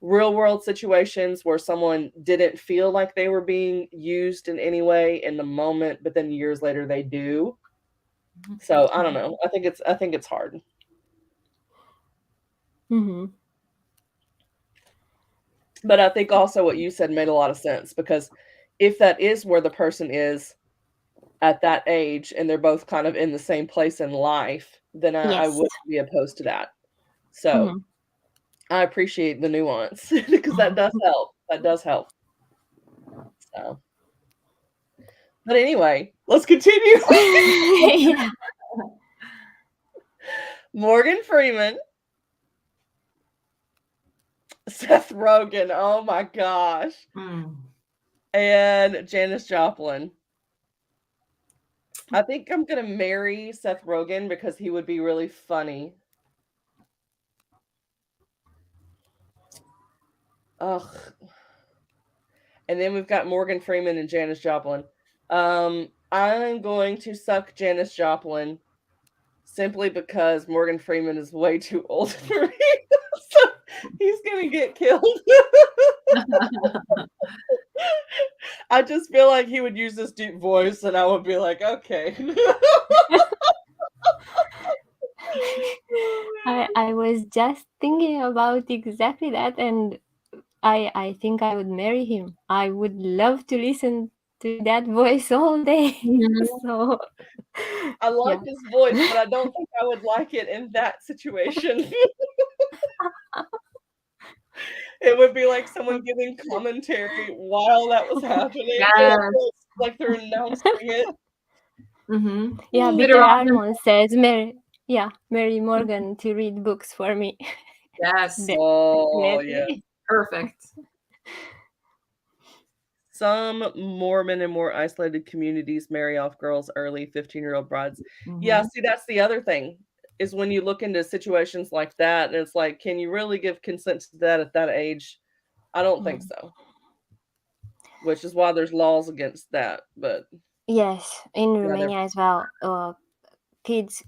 real world situations where someone didn't feel like they were being used in any way in the moment, but then years later they do. So I don't know. I think it's hard. Mm-hmm. But I think also what you said made a lot of sense because if that is where the person is at that age and they're both kind of in the same place in life, then I Yes. wouldn't be opposed to that. So Mm-hmm. I appreciate the nuance because that does help. That does help. So, but anyway, let's continue. Yeah. Morgan Freeman, Seth Rogen, oh my gosh, Mm. and Janis Joplin. I think I'm gonna marry Seth Rogen because he would be really funny. Ugh. And then we've got Morgan Freeman and Janis Joplin. I'm going to suck Janis Joplin simply because Morgan Freeman is way too old for me. So he's gonna get killed. I just feel like he would use this deep voice, and I would be like, okay. I was just thinking about exactly that, and I think I would marry him. I would love to listen to that voice all day. So I like yeah. his voice, but I don't think I would like it in that situation. It would be like someone giving commentary while that was happening. Yes. Like they're announcing it. Mm-hmm. Yeah, Later Peter on. Armon says Mary Morgan to read books for me. Yes. Oh, yeah. Definitely. Perfect. Some Mormon and more isolated communities marry off girls early, 15-year-old brides. Yeah, Mhm. see, that's the other thing, is when you look into situations like that, and it's like, can you really give consent to that at that age? I don't think so. Which is why there's laws against that. But Yes, in yeah, Romania as well, kids,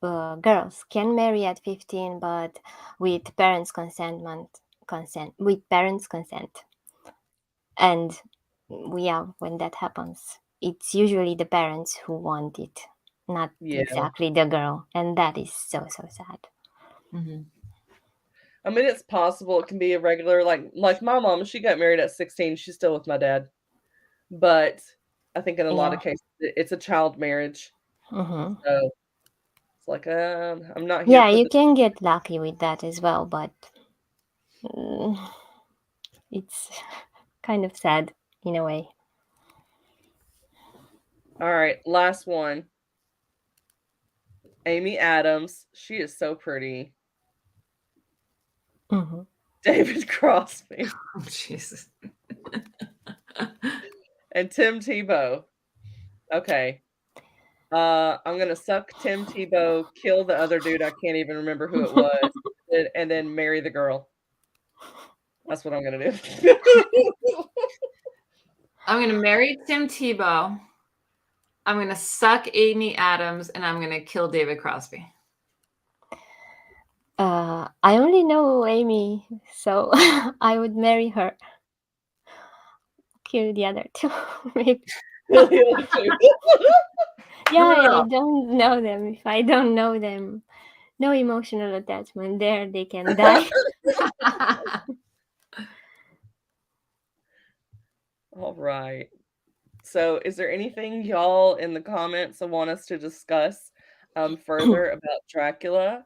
girls can marry at 15, but with parents' consent. And when that happens, it's usually the parents who want it, not yeah. exactly the girl, and that is so sad. Mm-hmm. I mean, it's possible it can be a regular, like my mom, she got married at 16. She's still with my dad. But I think in a lot Yeah. of cases, it's a child marriage. Mm-hmm. So it's like, I'm not here Yeah, for you the. can get lucky with that as well, but mm, it's kind of sad in a way. All right, last one. Amy Adams. She is so pretty. Mm-hmm. David Crosby Oh, Jesus. and Tim Tebow. Okay. I'm gonna suck Tim Tebow, kill the other dude. I can't even remember who it was, and then marry the girl. That's what I'm gonna do. I'm going to marry Tim Tebow. I'm going to suck Amy Adams, and I'm going to kill David Crosby. I only know Amy, so I would marry her. Kill the other two, maybe. Kill the other two. Yeah, I don't know them. If I don't know them, no emotional attachment there. They can die. All right. So, is there anything y'all in the comments that want us to discuss further about Dracula,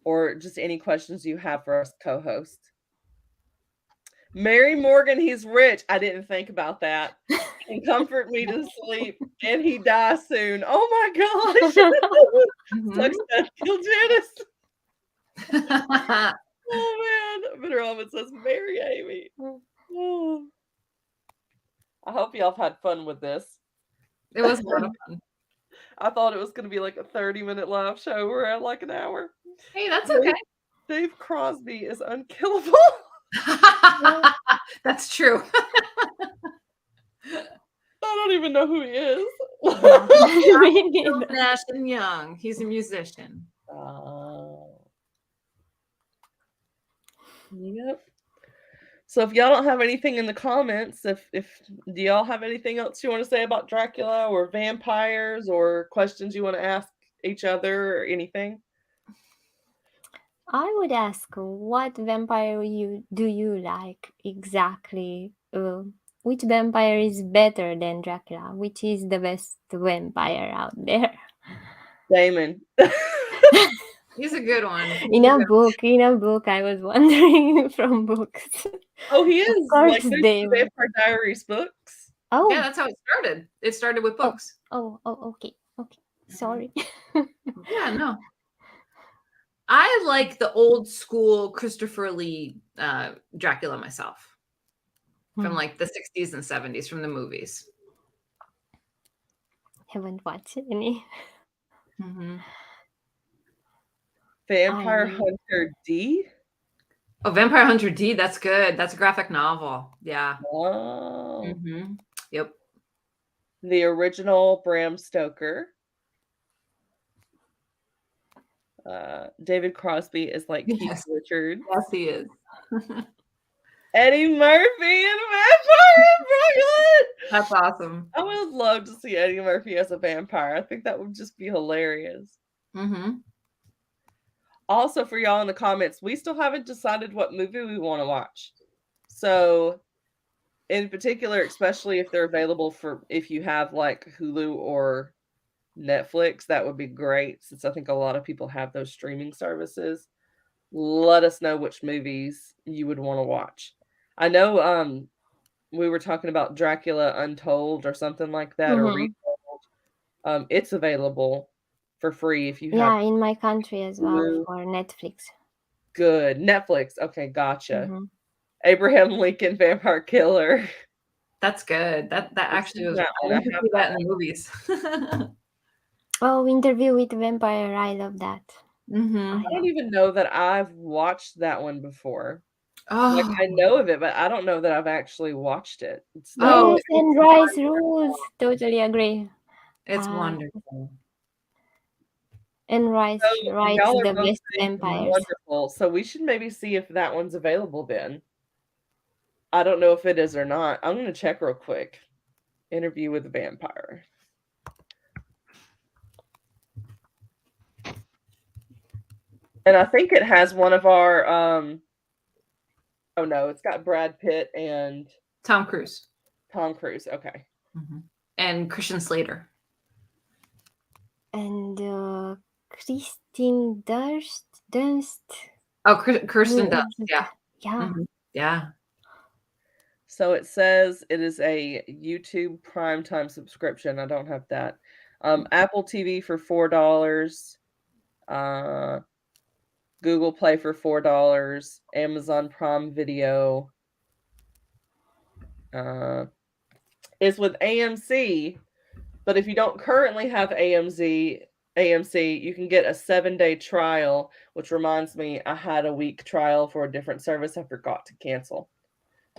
or just any questions you have for us co-host? Mary Morgan, he's rich. I didn't think about that. Can comfort me to sleep, and he dies soon. Oh my gosh! Sucks that kill Janice. Oh man, Better Omen says marry Amy. Oh. I hope y'all have had fun with this. It was a lot of fun. I thought it was going to be like a 30-minute live show. We're at like an hour. Hey, that's okay. Dave Crosby is unkillable. That's true. I don't even know who he is. Bill Nash and Young. He's a musician. Yep. So if y'all don't have anything in the comments, if do y'all have anything else you want to say about Dracula or vampires or questions you want to ask each other or anything? I would ask, what vampire do you like exactly? Which vampire is better than Dracula? Which is the best vampire out there? Damon. He's a good one. In a book, I was wondering from books. Oh, he is. Of course, like there's David. the Vampire Diaries books. Oh, Yeah, that's how it started. It started with books. okay. Sorry. Yeah, no. I like the old school Christopher Lee Dracula myself from like the 60s and 70s from the movies. Haven't watched any. Vampire Hunter D? Oh, Vampire Hunter D. That's good. That's a graphic novel. Yeah. Oh. Yep. The original Bram Stoker. David Crosby is like Keith Richards. Yes, he is. Eddie Murphy and Vampire in Brooklyn. That's awesome. I would love to see Eddie Murphy as a vampire. I think that would just be hilarious. Also, for y'all in the comments, we still haven't decided what movie we want to watch. So, in particular, especially if they're available if you have like Hulu or Netflix, that would be great since I think a lot of people have those streaming services. Let us know which movies you would want to watch. I know we were talking about Dracula Untold or something like that, or Retold. It's available for free if you have Yeah, in my country as well Hulu. for Netflix. Good. Netflix. Okay, gotcha. Abraham Lincoln Vampire Killer. That's good. That actually was. That I one. want to see that in the movies. Oh, Interview with the Vampire. I love that. Mm-hmm. I don't even know that I've watched that one before. Like, Oh, I know of it, but I don't know that I've actually watched it. It's Oh, Yes, and Rice Rules. Totally agree. it's Ah. wonderful. And Rice So, writes y'all are the both best saying vampires. wonderful. So we should maybe see if that one's available then. I don't know if it is or not. I'm going to check real quick. Interview with the Vampire. And I think it has one of our oh no, it's got Brad Pitt and Tom Cruise. Tom Cruise. Okay. Mm-hmm. And Christian Slater. And Christine Dunst. Oh, Kirsten Dunst. Yeah. Yeah. Mm-hmm. Yeah. So it says it is a YouTube primetime subscription. I don't have that. Apple TV for $4. Google Play for $4. Amazon Prime Video. Is with AMC, but if you don't currently have AMC, you can get a 7-day trial, which reminds me, I had a week trial for a different service I forgot to cancel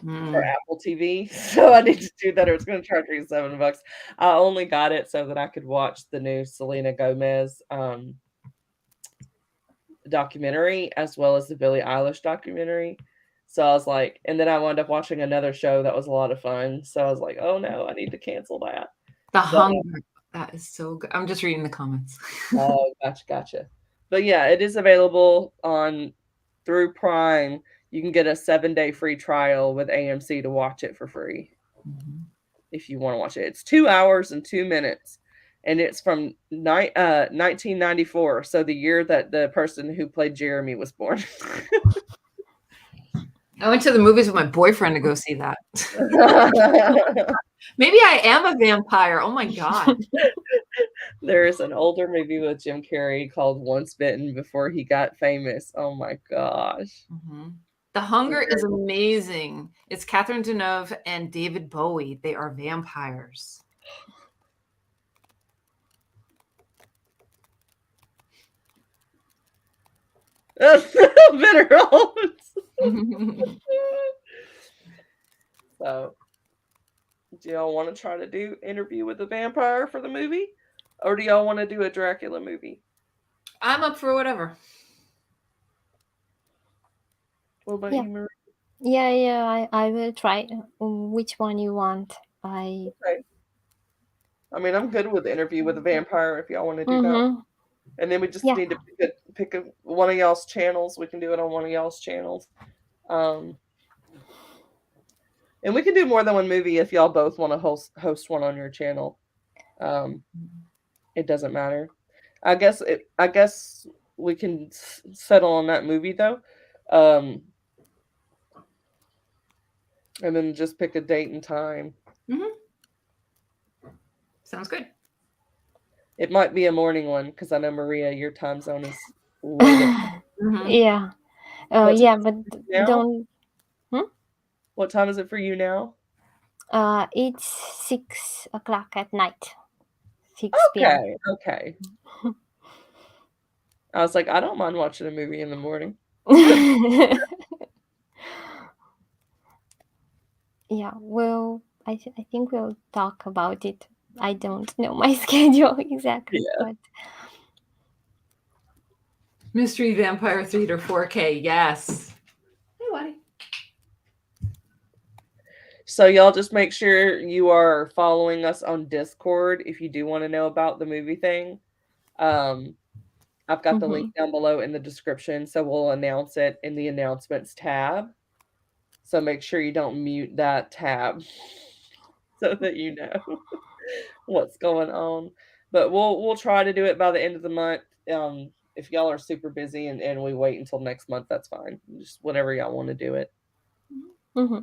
for Apple TV. So I need to do that or it's going to charge me $7. I only got it so that I could watch the new Selena Gomez documentary as well as the Billie Eilish documentary. So I was like, and then I wound up watching another show that was a lot of fun. So I was like, oh no, I need to cancel that. The Hunger. That is so good. I'm just reading the comments. Oh, gotcha. But yeah, it is available through Prime. You can get a 7-day free trial with AMC to watch it for free. If you want to watch it. It's 2 hours and 2 minutes. And it's from 1994. So the year that the person who played Jeremy was born. I went to the movies with my boyfriend to go see that. Maybe I am a vampire. Oh my God. There is an older movie with Jim Carrey called Once Bitten before he got famous. Oh my gosh. Mm-hmm. The Hunger is amazing. It's Catherine Deneuve and David Bowie. They are vampires. Bitter Olds. So, do y'all want to try to do Interview with the Vampire for the movie? Or do y'all want to do a Dracula movie? I'm up for whatever. What about you, Marie? Yeah, I will try. Which one you want? Okay. I mean, I'm good with Interview with the Vampire if y'all want to do that. And then we just need to pick one of y'all's channels. We can do it on one of y'all's channels. And we can do more than one movie if y'all both want to host one on your channel. It doesn't matter. I guess we can settle on that movie though. And then just pick a date and time. Sounds good. It might be a morning one because I know, Maria, your time zone is way different. Yeah. Yeah, but don't. What time is it for you now? It's 6 o'clock at night. 6 p.m. Okay. I was like, I don't mind watching a movie in the morning. Yeah, well, I think we'll talk about it. I don't know my schedule exactly, but Mystery Vampire Theater 4K, yes. Hey, Waddy. So y'all just make sure you are following us on Discord if you do want to know about the movie thing. I I've got the link down below in the description, so we'll announce it in the announcements tab. So make sure you don't mute that tab so that you know what's going on. But we'll try to do it by the end of the month. If y'all are super busy and we wait until next month, that's fine. Just whenever y'all want to do it. Mm-hmm.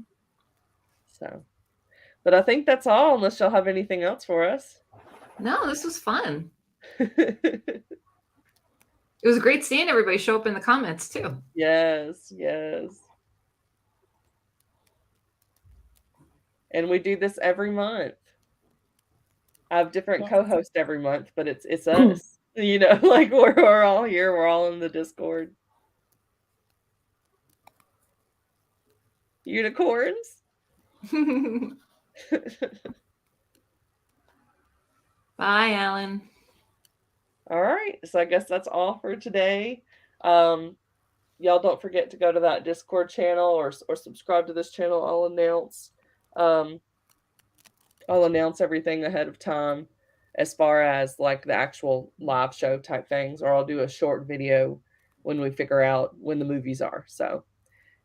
So, but I think that's all, unless y'all have anything else for us. No, this was fun. It was great seeing everybody show up in the comments too. Yes, yes. And we do this every month. I have different co-hosts every month, but it's us. You know, like we're all here. We're all in the Discord. Unicorns. Bye, Alan. All right. So I guess that's all for today. Y'all don't forget to go to that Discord channel or subscribe to this channel. I'll announce everything ahead of time as far as like the actual live show type things, or I'll do a short video when we figure out when the movies are. So,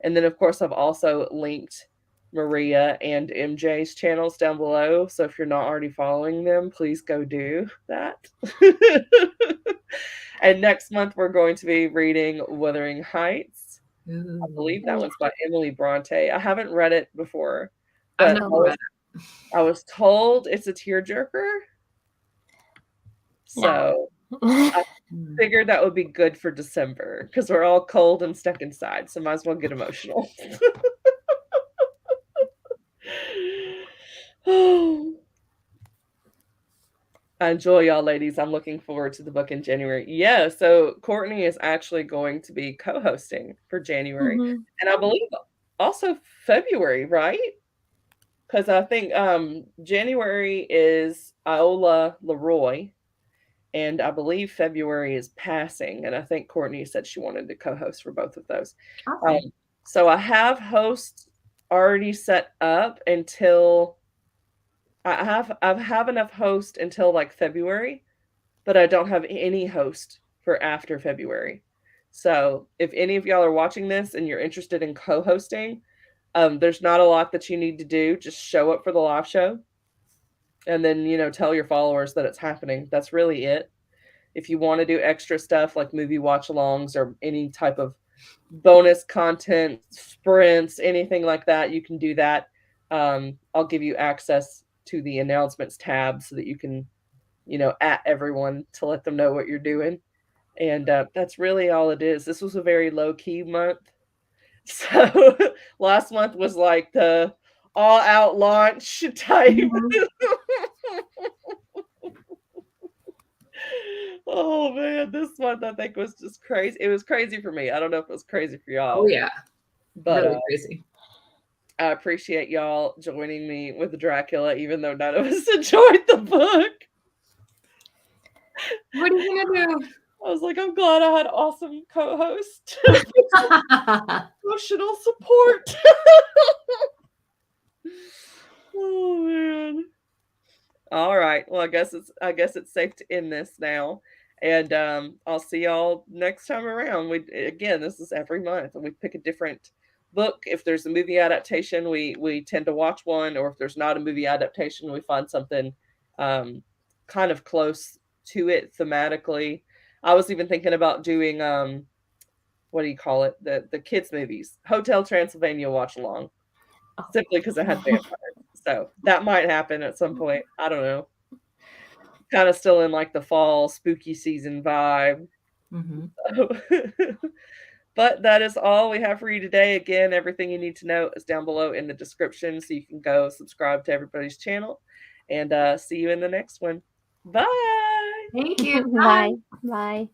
and then of course I've also linked Maria and MJ's channels down below. So if you're not already following them, please go do that. And next month we're going to be reading Wuthering Heights. Ooh. I believe that one's by Emily Bronte. I haven't read it before, I've but never read it. I was told it's a tearjerker. So I figured that would be good for December because we're all cold and stuck inside. So might as well get emotional. I enjoy y'all, ladies. I'm looking forward to the book in January. Yeah, so Courtney is actually going to be co-hosting for January. And I believe also February, right? Because I think January is Iola Leroy, and I believe February is Passing. And I think Courtney said she wanted to co-host for both of those. Okay. So I have hosts already set up until I have enough host until like February, but I don't have any host for after February. So if any of y'all are watching this and you're interested in co-hosting, there's not a lot that you need to do. Just show up for the live show and then, you know, tell your followers that it's happening. That's really it. If you want to do extra stuff like movie watch alongs or any type of bonus content, sprints, anything like that, you can do that. I'll give you access to the announcements tab so that you can, you know, at everyone to let them know what you're doing. And that's really all it is. This was a very low-key month. So last month was like the all-out launch type. Oh man, this month I think was just crazy. It was crazy for me. I don't know if it was crazy for y'all. Oh yeah, but really crazy. I appreciate y'all joining me with Dracula, even though none of us enjoyed the book. What are you gonna do? I was like, I'm glad I had awesome co-host. Emotional support. Oh man. All right. Well, I guess it's safe to end this now. And I'll see y'all next time around. This is every month, and we pick a different book. If there's a movie adaptation, we tend to watch one, or if there's not a movie adaptation, we find something kind of close to it thematically. I was even thinking about doing what do you call it? The kids movies, Hotel Transylvania watch along, simply because I had vampires. So that might happen at some point. I don't know. Kind of still in like the fall spooky season vibe. But that is all we have for you today. Again, everything you need to know is down below in the description, so you can go subscribe to everybody's channel. And see you in the next one. Bye. Thank you. Bye. Bye.